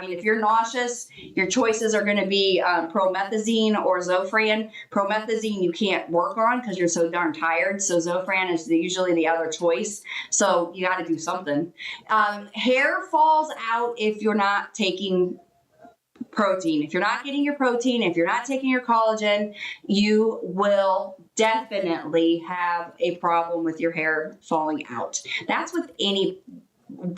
A: if you're nauseous, your choices are going to be promethazine or Zofran. Promethazine you can't work on because you're so darn tired. So Zofran is usually the other choice. So you got to do something. Hair falls out if you're not taking protein. If you're not getting your protein, if you're not taking your collagen, you will definitely have a problem with your hair falling out. That's with any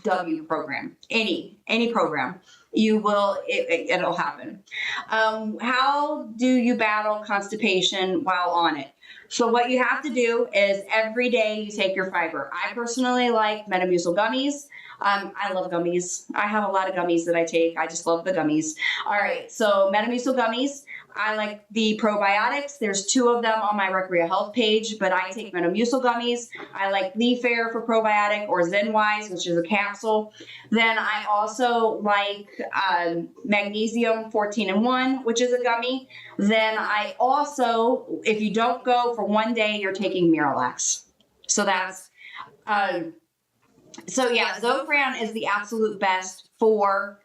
A: W program, any program. You will, it'll happen. How do you battle constipation while on it? So what you have to do is every day you take your fiber. I personally like Metamucil gummies. I love gummies. I have a lot of gummies that I take. I just love the gummies. All right, so Metamucil gummies. I like the probiotics. There's 2 of them on my Recrea Health page, but I take Metamucil gummies. I like Leafair for probiotic, or ZenWise, which is a capsule. Then I also like Magnesium 14-in-1, which is a gummy. Then I also, if you don't go for one day, you're taking Miralax. So that's... So yeah, Zofran is the absolute best for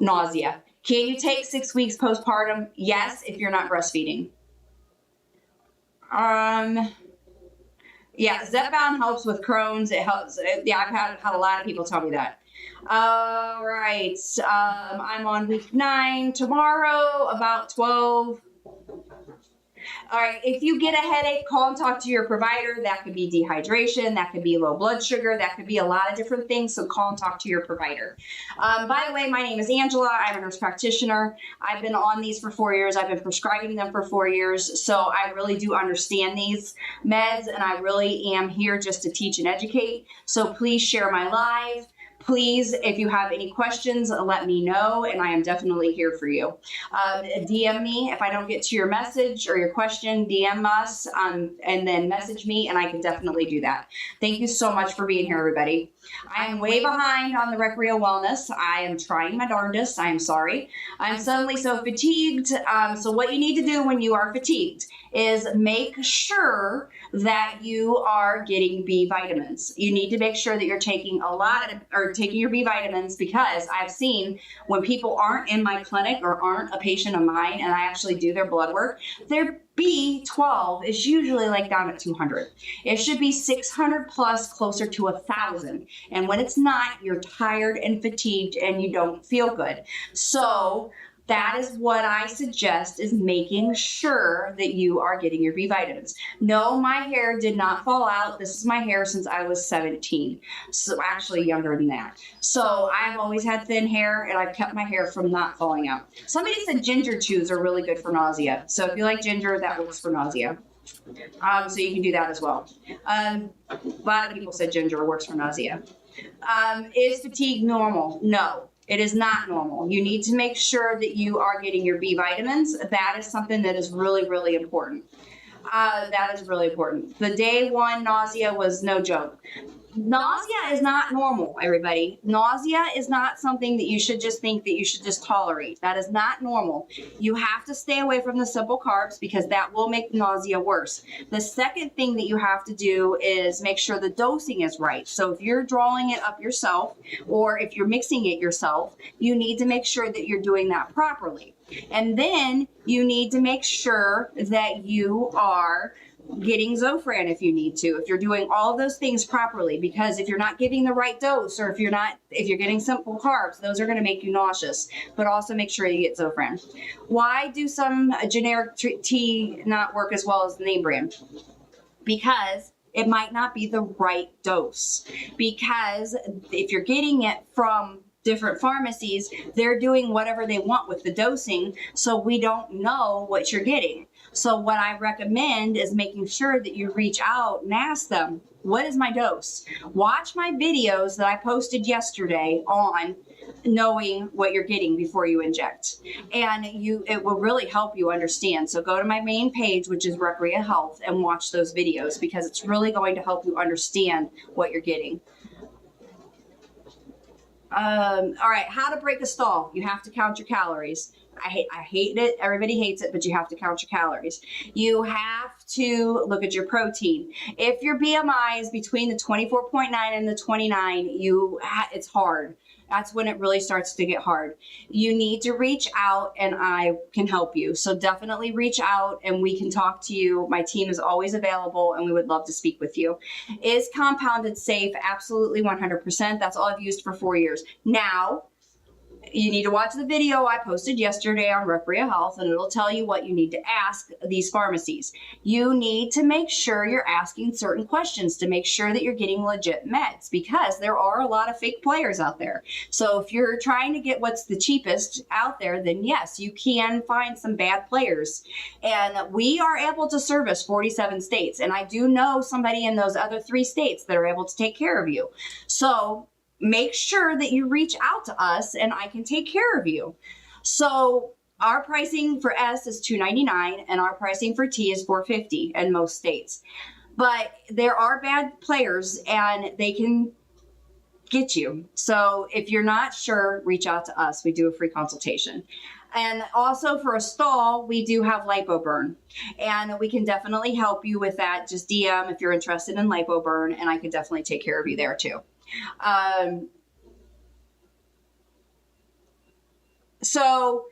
A: nausea. Can you take 6 weeks postpartum? Yes, if you're not breastfeeding. Yeah, Zepbound helps with Crohn's. It helps. Yeah, I've had a lot of people tell me that. All right, I'm on week 9 tomorrow, about 12. All right, if you get a headache, call and talk to your provider. That could be dehydration, that could be low blood sugar, that could be a lot of different things, so call and talk to your provider. By the way, my name is Angela. I'm a nurse practitioner. I've been on these for 4 years. I've been prescribing them for 4 years, so I really do understand these meds, and I really am here just to teach and educate. So please share my live. Please, if you have any questions, let me know, and I am definitely here for you. DM me if I don't get to your message or your question. DM us and then message me, and I can definitely do that. Thank you so much for being here, everybody. I am way behind on the Recrea Wellness. I am trying my darndest. I am sorry. I'm suddenly so fatigued. So what you need to do when you are fatigued is make sure that you are getting B vitamins. You need to make sure that you're taking a lot of, or start taking your B vitamins, because I've seen when people aren't in my clinic or aren't a patient of mine and I actually do their blood work, their B12 is usually like down at 200. It should be 600 plus, closer to 1,000. And when it's not, you're tired and fatigued and you don't feel good. So that is what I suggest, is making sure that you are getting your B vitamins. No, my hair did not fall out. This is my hair since I was 17. So actually younger than that. So I've always had thin hair and I've kept my hair from not falling out. Somebody said ginger chews are really good for nausea. So if you like ginger, that works for nausea. So you can do that as well. A lot of people said ginger works for nausea. Is fatigue normal? No. It is not normal. You need to make sure that you are getting your B vitamins. That is something that is really, really important. That is really important. The day one nausea was no joke. Nausea is not normal, everybody. Nausea is not something that you should just think that you should just tolerate. That is not normal. You have to stay away from the simple carbs because that will make nausea worse. The second thing that you have to do is make sure the dosing is right. So if you're drawing it up yourself or if you're mixing it yourself, you need to make sure that you're doing that properly. And then you need to make sure that you are getting Zofran if you need to, if you're doing all of those things properly, because if you're not getting the right dose or if you're getting simple carbs, those are going to make you nauseous. But also make sure you get Zofran. Why do some generic tea not work as well as the name brand? Because it might not be the right dose. Because if you're getting it from different pharmacies, they're doing whatever they want with the dosing, so we don't know what you're getting. So what I recommend is making sure that you reach out and ask them, what is my dose? Watch my videos that I posted yesterday on knowing what you're getting before you inject. And it will really help you understand. So go to my main page, which is Recrea Health, and watch those videos because it's really going to help you understand what you're getting. All right, how to break a stall. You have to count your calories. I hate it. Everybody hates it, but you have to count your calories. You have to look at your protein. If your BMI is between the 24.9 and the 29, it's hard. That's when it really starts to get hard. You need to reach out and I can help you. So definitely reach out and we can talk to you. My team is always available and we would love to speak with you. Is compounded safe? Absolutely 100%. That's all I've used for 4 years. Now, you need to watch the video I posted yesterday on Recrea Health, and it'll tell you what you need to ask these pharmacies. You need to make sure you're asking certain questions to make sure that you're getting legit meds, because there are a lot of fake players out there. So if you're trying to get what's the cheapest out there, then yes, you can find some bad players. And we are able to service 47 states, and I do know somebody in those other 3 states that are able to take care of you. So make sure that you reach out to us and I can take care of you. So our pricing for S is $299 and our pricing for T is $450 in most states. But there are bad players and they can get you. So if you're not sure, reach out to us. We do a free consultation. And also for a stall, we do have lipoburn, and we can definitely help you with that. Just DM if you're interested in lipoburn, and I can definitely take care of you there too. So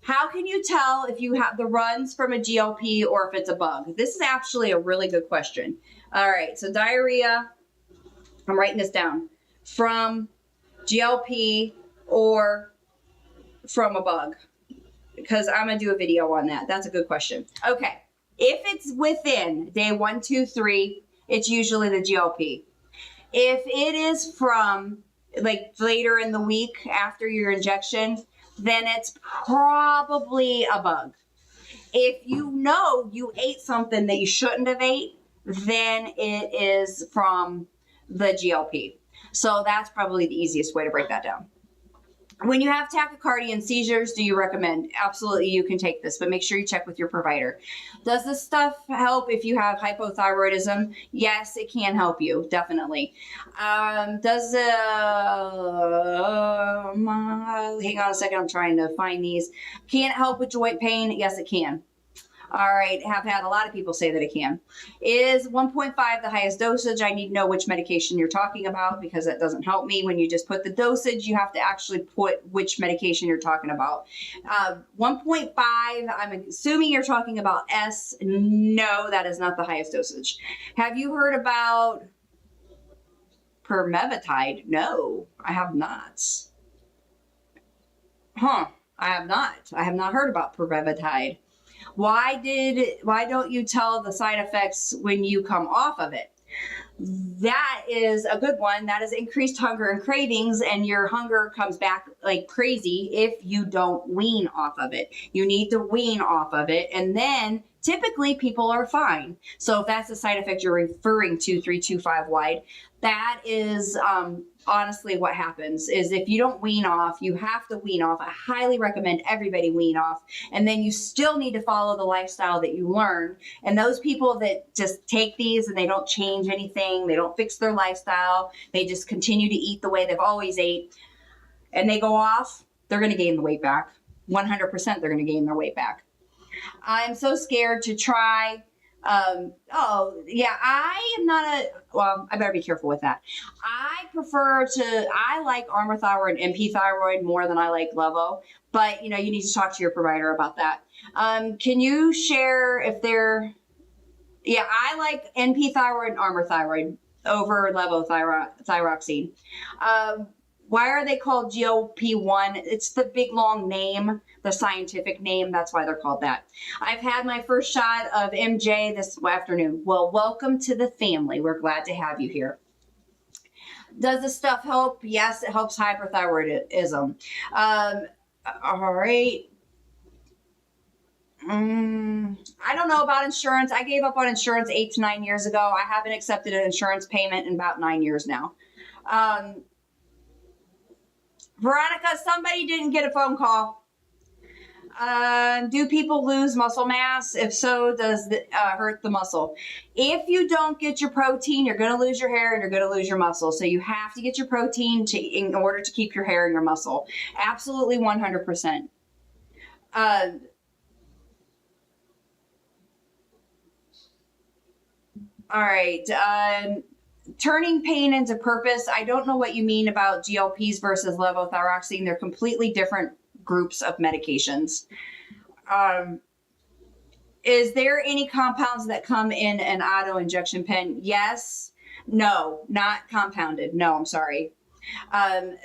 A: how can you tell if you have the runs from a GLP or if it's a bug? This is actually a really good question. All right, so diarrhea, I'm writing this down, from GLP or from a bug, because I'm gonna do a video on that. That's a good question. Okay, if it's within day 1, 2, 3, it's usually the GLP. If it is from like later in the week after your injection, then it's probably a bug. If you know you ate something that you shouldn't have ate, then it is from the GLP. So that's probably the easiest way to break that down. When you have tachycardia and seizures, do you recommend? Absolutely, you can take this, but make sure you check with your provider. Does this stuff help if you have hypothyroidism? Yes, it can help you, definitely. Hang on a second, I'm trying to find these. Can it help with joint pain? Yes, it can. All right, have had a lot of people say that it can. Is 1.5 the highest dosage? I need to know which medication you're talking about because that doesn't help me. When you just put the dosage, you have to actually put which medication you're talking about. 1.5, I'm assuming you're talking about S. No, that is not the highest dosage. Have you heard about permevatide? No, I have not. I have not. I have not heard about permevatide. Why don't you tell the side effects when you come off of it? That is a good one. That is increased hunger and cravings, and your hunger comes back like crazy if you don't wean off of it. You need to wean off of it, and then typically people are fine. So if that's the side effect you're referring to, 325 wide, that is honestly what happens is if you don't wean off, you have to wean off. I highly recommend everybody wean off, and then you still need to follow the lifestyle that you learned. And those people that just take these and they don't change anything, they don't fix their lifestyle, they just continue to eat the way they've always ate, and they go off, they're going to gain the weight back. 100% they're going to gain their weight back. I'm so scared to try. Oh yeah, I am not well, I better be careful with that. I like Armour Thyroid and MP Thyroid more than I like Levo, but you need to talk to your provider about that. Can you share if they're, yeah, I like NP Thyroid and Armour Thyroid over Levo Thyroxine. Why are they called GLP-1? It's the big long name, the scientific name. That's why they're called that. I've had my first shot of MJ this afternoon. Well, welcome to the family. We're glad to have you here. Does this stuff help? Yes, it helps hyperthyroidism. All right. I don't know about insurance. I gave up on insurance 8 to 9 years ago. I haven't accepted an insurance payment in about 9 years now. Veronica, somebody didn't get a phone call. Do people lose muscle mass? If so, does it hurt the muscle? If you don't get your protein, you're going to lose your hair and you're going to lose your muscle. So you have to get your protein in order to keep your hair and your muscle. Absolutely 100%. All right. Turning pain into purpose. I don't know what you mean about GLPs versus levothyroxine. They're completely different groups of medications. Is there any compounds that come in an auto injection pen? Yes. No, not compounded. No, I'm sorry.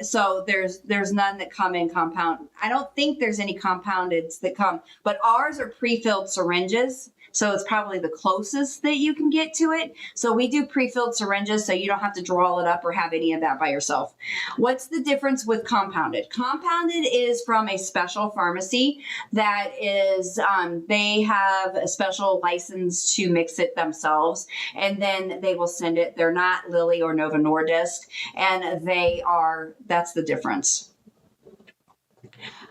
A: So there's none that come in compound. I don't think there's any compounded that come, but ours are pre-filled syringes. So it's probably the closest that you can get to it. So we do pre-filled syringes so you don't have to draw it up or have any of that by yourself. What's the difference with compounded? Compounded is from a special pharmacy that is, they have a special license to mix it themselves, and then they will send it. They're not Lilly or Novo Nordisk, and that's the difference.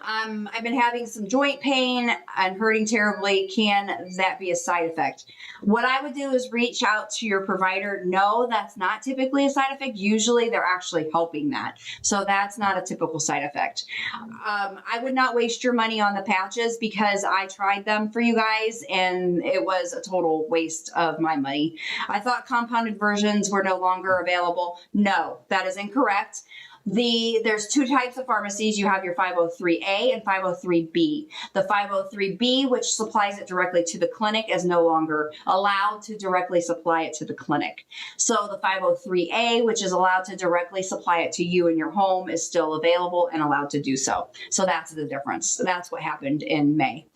A: I've been having some joint pain and hurting terribly. Can that be a side effect? What I would do is reach out to your provider. No, that's not typically a side effect. Usually they're actually helping that. So that's not a typical side effect. I would not waste your money on the patches because I tried them for you guys and it was a total waste of my money. I thought compounded versions were no longer available. No, that is incorrect. There's 2 types of pharmacies. You have your 503A and 503B. The 503B, which supplies it directly to the clinic, is no longer allowed to directly supply it to the clinic. So the 503A, which is allowed to directly supply it to you in your home, is still available and allowed to do so. So that's the difference. That's what happened in May.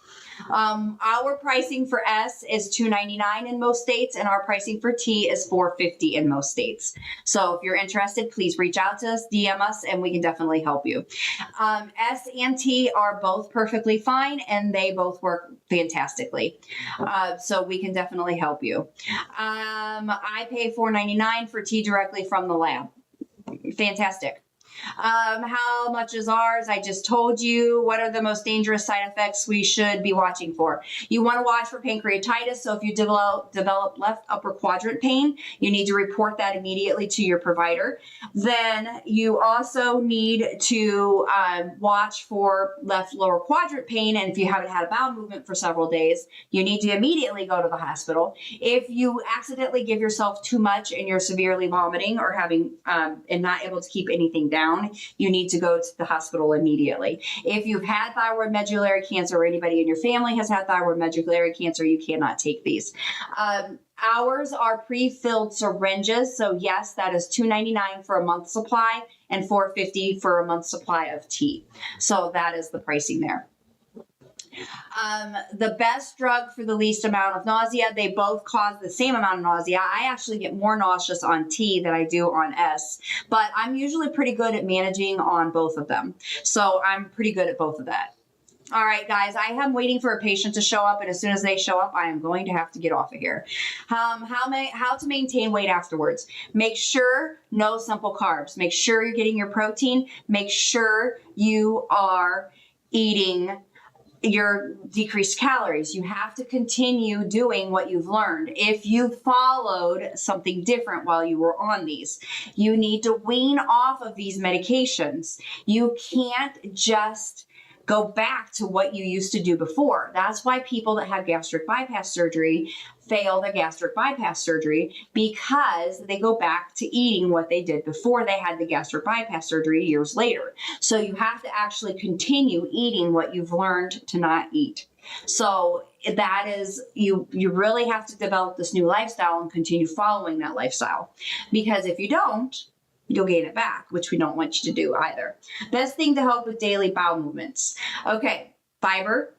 A: Our pricing for S is $299 in most states, and our pricing for T is $450 in most states. So if you're interested, please reach out to us, DM us, and we can definitely help you. S and T are both perfectly fine, and they both work fantastically. So we can definitely help you. I pay $499 for T directly from the lab. Fantastic. How much is ours? I just told you. What are the most dangerous side effects we should be watching for? You want to watch for pancreatitis. So if you develop left upper quadrant pain, you need to report that immediately to your provider. Then you also need to watch for left lower quadrant pain. And if you haven't had a bowel movement for several days, you need to immediately go to the hospital. If you accidentally give yourself too much and you're severely vomiting or having and not able to keep anything down, you need to go to the hospital immediately. If you've had thyroid medullary cancer or anybody in your family has had thyroid medullary cancer, you cannot take these. Ours are pre-filled syringes. So yes, that is $2.99 for a month supply and $4.50 for a month supply of tea. So that is the pricing there. The best drug for the least amount of nausea. They both cause the same amount of nausea. I actually get more nauseous on T than I do on S, but I'm usually pretty good at managing on both of them. So I'm pretty good at both of that. All right, guys, I am waiting for a patient to show up, and as soon as they show up, I am going to have to get off of here. How to maintain weight afterwards. Make sure no simple carbs. Make sure you're getting your protein. Make sure you are eating your decreased calories. You have to continue doing what you've learned. If you followed something different while you were on these, you need to wean off of these medications. You can't just go back to what you used to do before. That's why people that have gastric bypass surgery fail the gastric bypass surgery, because they go back to eating what they did before they had the gastric bypass surgery years later. So you have to actually continue eating what you've learned to not eat. So that is, you really have to develop this new lifestyle and continue following that lifestyle, because if you don't, you'll gain it back, which we don't want you to do either. Best thing to help with daily bowel movements. Okay, fiber.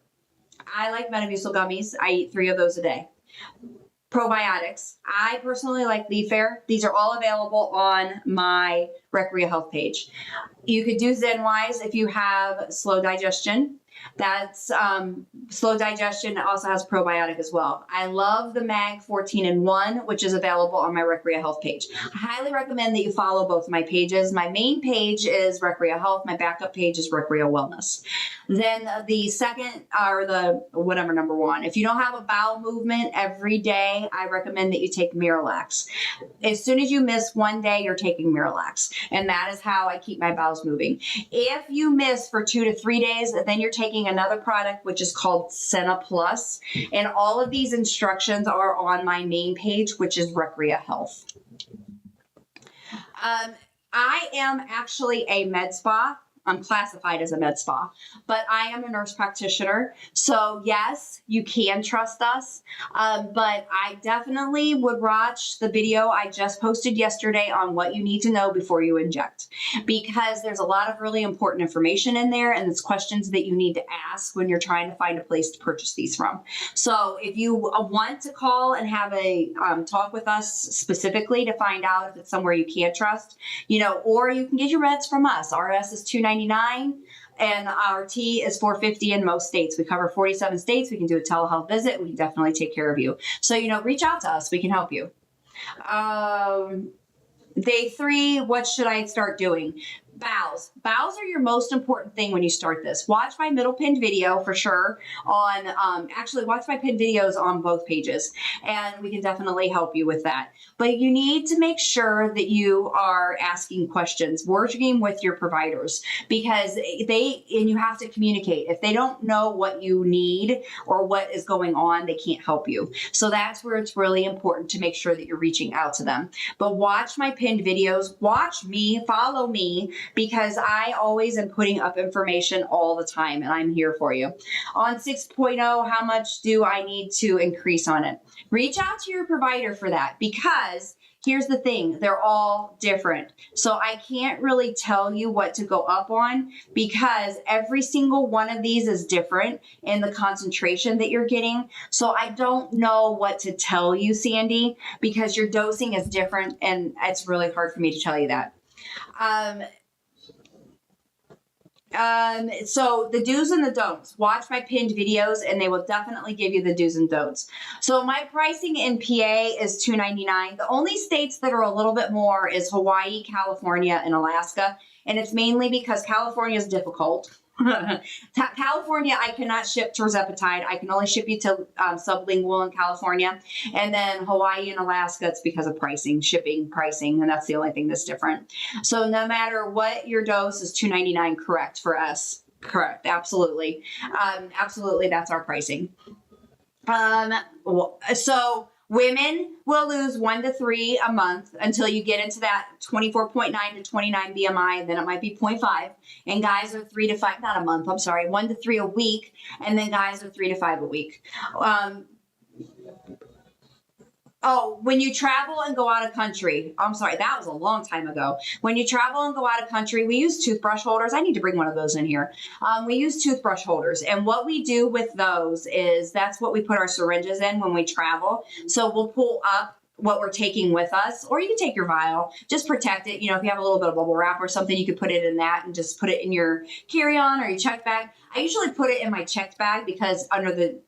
A: I like Metamucil gummies. I eat 3 of those a day. Probiotics. I personally like Leaf Air. These are all available on my Recrea Health page. You could do ZenWise if you have slow digestion. That's slow digestion. It also has probiotic as well. I love the Mag 14-in-1, which is available on my Recrea Health page. I highly recommend that you follow both my pages. My main page is Recrea Health. My backup page is Recrea Wellness. Then the second, or the whatever number 1, if you don't have a bowel movement every day, I recommend that you take Miralax. As soon as you miss one day, you're taking Miralax. And that is how I keep my bowels moving. If you miss for 2 to 3 days, then you're taking another product, which is called Senna Plus. And all of these instructions are on my main page, which is Recrea Health. I am actually a med spa. I'm classified as a med spa, but I am a nurse practitioner. So yes, you can trust us. But I definitely would watch the video I just posted yesterday on what you need to know before you inject, because there's a lot of really important information in there, and it's questions that you need to ask when you're trying to find a place to purchase these from. So if you want to call and have a talk with us specifically to find out if it's somewhere you can't trust, or you can get your meds from us. RS is $2.99 and our T is $4.50 in most states. We cover 47 states. We can do a telehealth visit. We can definitely take care of you. So, reach out to us. We can help you. Day 3, what should I start doing? Bowels. Bowels are your most important thing when you start this. Watch my middle pinned video for sure on, actually watch my pinned videos on both pages, and we can definitely help you with that. But you need to make sure that you are asking questions, working with your providers, because and you have to communicate. If they don't know what you need or what is going on, they can't help you. So that's where it's really important to make sure that you're reaching out to them. But watch my pinned videos, watch me, follow me, because I always am putting up information all the time, and I'm here for you. On 6.0, how much do I need to increase on it? Reach out to your provider for that, because here's the thing, they're all different. So I can't really tell you what to go up on, because every single one of these is different in the concentration that you're getting. So I don't know what to tell you, Sandy, because your dosing is different, and it's really hard for me to tell you that. So the do's and the don'ts. Watch my pinned videos and they will definitely give you the do's and don'ts. So my pricing in PA is $2.99. The only states that are a little bit more is Hawaii, California, and Alaska. and it's mainly because California is difficult. California, I cannot ship tirzepatide. I can only ship you to sublingual in California. And then Hawaii and Alaska, it's because of pricing, shipping pricing, and that's the only thing that's different. So no matter what your dose is $2.99, correct, for us. Correct, absolutely. Absolutely, that's our pricing. So women will lose 1 to 3 a month until you get into that 24.9 to 29 BMI. Then it might be 0.5. And guys are 3 to 5, not a month, I'm sorry, 1 to 3 a week. And then guys are 3 to 5 a week. When you travel and go out of country, I'm sorry, that was a long time ago. When you travel and go out of country, we use toothbrush holders. I need to bring one of those in here. We use toothbrush holders. And what we do with those is that's what we put our syringes in when we travel. So we'll pull up what we're taking with us, or you can take your vial, just protect it. You know, if you have a little bit of bubble wrap or something, you could put it in that and just put it in your carry-on or your checked bag. I usually put it in my checked bag because under the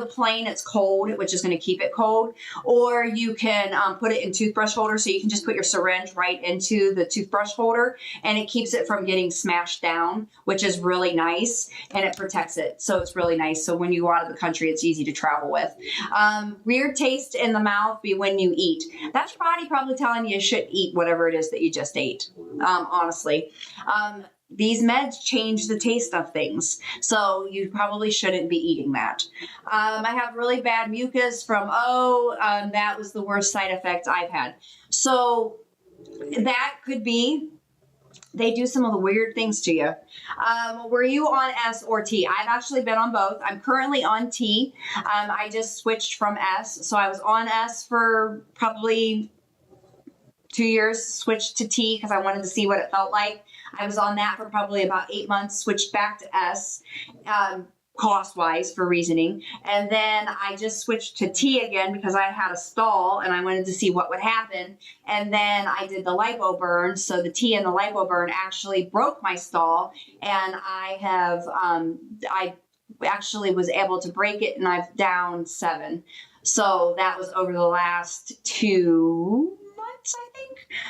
A: plane, it's cold, which is going to keep it cold. Or you can put it in toothbrush holder, so you can just put your syringe right into the toothbrush holder, and it keeps it from getting smashed down, which is really nice, and it protects it. So it's really nice. So when you go out of the country, it's easy to travel with. Weird taste in the mouth be when you eat. That's your body probably telling you shouldn't eat whatever it is that you just ate, honestly. These meds change the taste of things, so you probably shouldn't be eating that. I have really bad mucus from that was the worst side effect I've had. So that could be, they do some of the weird things to you. Were you on S or T? I've actually been on both. I'm currently on T. I just switched from S, so I was on S for probably 2 years, switched to T because I wanted to see what it felt like. I was on that for probably about 8 months, switched back to S, cost-wise for reasoning. And then I just switched to T again because I had a stall and I wanted to see what would happen. And then I did the lipo burn. So the T and the lipo burn actually broke my stall. And I actually was able to break it, and I've down 7. So that was over the last 2 months, I think.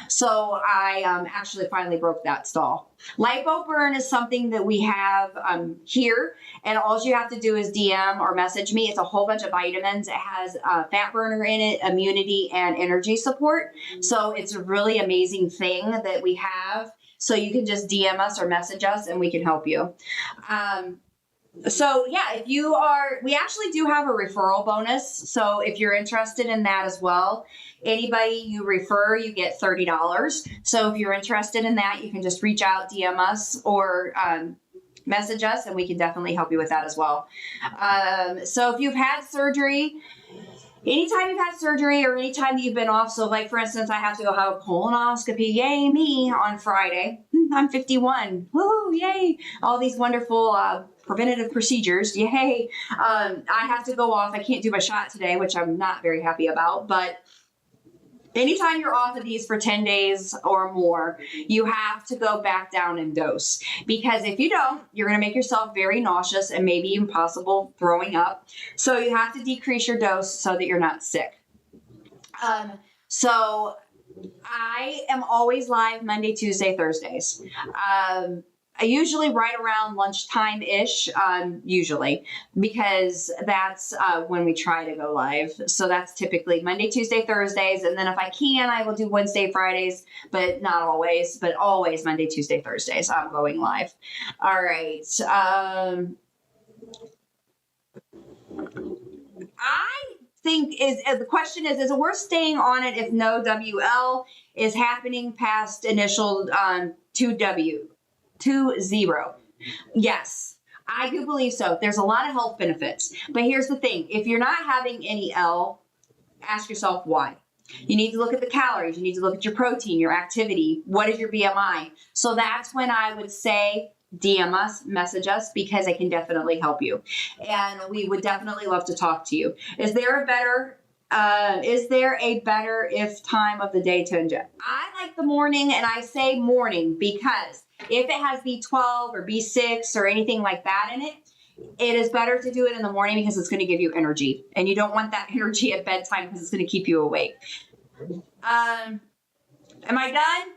A: So I actually finally broke that stall. Lipo burn is something that we have here, and all you have to do is DM or message me. It's a whole bunch of vitamins. It has fat burner in it, immunity, and energy support. So it's a really amazing thing that we have. So you can just DM us or message us, and we can help you. So yeah, if you are, we actually do have a referral bonus. So if you're interested in that as well, anybody you refer, you get $30. So if you're interested in that, you can just reach out, DM us, or message us, and we can definitely help you with that as well. So if you've had surgery, anytime you've had surgery or anytime that you've been off, so like for instance, I have to go have a colonoscopy, yay me, on Friday. I'm 51, woo, yay, all these wonderful preventative procedures, yay. I have to go off, I can't do my shot today, which I'm not very happy about, but anytime you're off of these for 10 days or more, you have to go back down in dose, because if you don't, you're going to make yourself very nauseous and maybe impossible throwing up. So you have to decrease your dose so that you're not sick. So I am always live Monday, Tuesday, Thursdays. I usually right around lunchtime-ish, usually, because that's when we try to go live. So that's typically Monday, Tuesday, Thursdays. And then if I can, I will do Wednesday, Fridays, but not always, but always Monday, Tuesday, Thursdays. I'm going live. All right. I think the question is it worth staying on it if no WL is happening past initial 2W? 2-0. Yes, I do believe so. There's a lot of health benefits. But here's the thing. If you're not having any L, ask yourself why. You need to look at the calories. You need to look at your protein, your activity. What is your BMI? So that's when I would say DM us, message us, because I can definitely help you. And we would definitely love to talk to you. Is there a better if time of the day to inject? I like the morning, and I say morning because if it has B12 or B6 or anything like that in it, it is better to do it in the morning because it's going to give you energy. And you don't want that energy at bedtime because it's going to keep you awake. Am I done?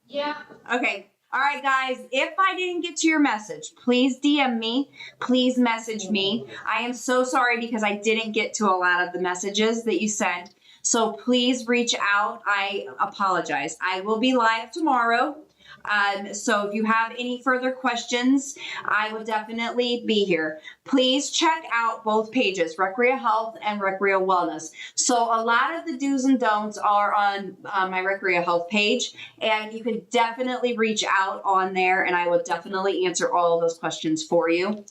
A: Yeah. Okay. All right, guys. If I didn't get to your message, please DM me. Please message me. I am so sorry because I didn't get to a lot of the messages that you sent. So please reach out. I apologize. I will be live tomorrow. So if you have any further questions, I will definitely be here. Please check out both pages, Recrea Health and Recrea Wellness. So a lot of the do's and don'ts are on my Recrea Health page, and you can definitely reach out on there, and I will definitely answer all of those questions for you.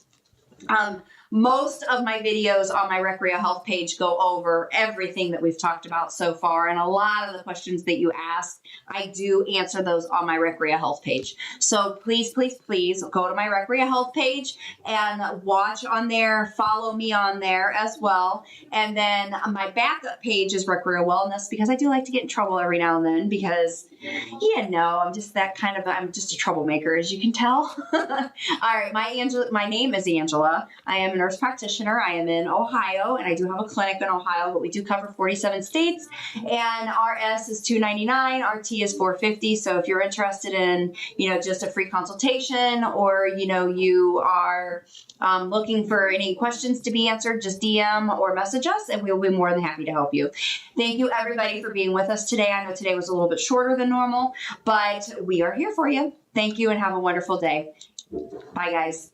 A: Most of my videos on my Recrea Health page go over everything that we've talked about so far, and a lot of the questions that you ask, I do answer those on my Recrea Health page. So please, please, please go to my Recrea Health page and watch on there, follow me on there as well. And then my backup page is Recrea Wellness, because I do like to get in trouble every now and then, because I'm just I'm just a troublemaker, as you can tell. All right, my name is Angela. I am a nurse practitioner. I am in Ohio, and I do have a clinic in Ohio, but we do cover 47 states. And RS is $299, RT is $450. So if you're interested in, just a free consultation, or you are looking for any questions to be answered, just DM or message us, and we'll be more than happy to help you. Thank you, everybody, for being with us today. I know today was a little bit shorter than normal, but we are here for you. Thank you, and have a wonderful day. Bye, guys.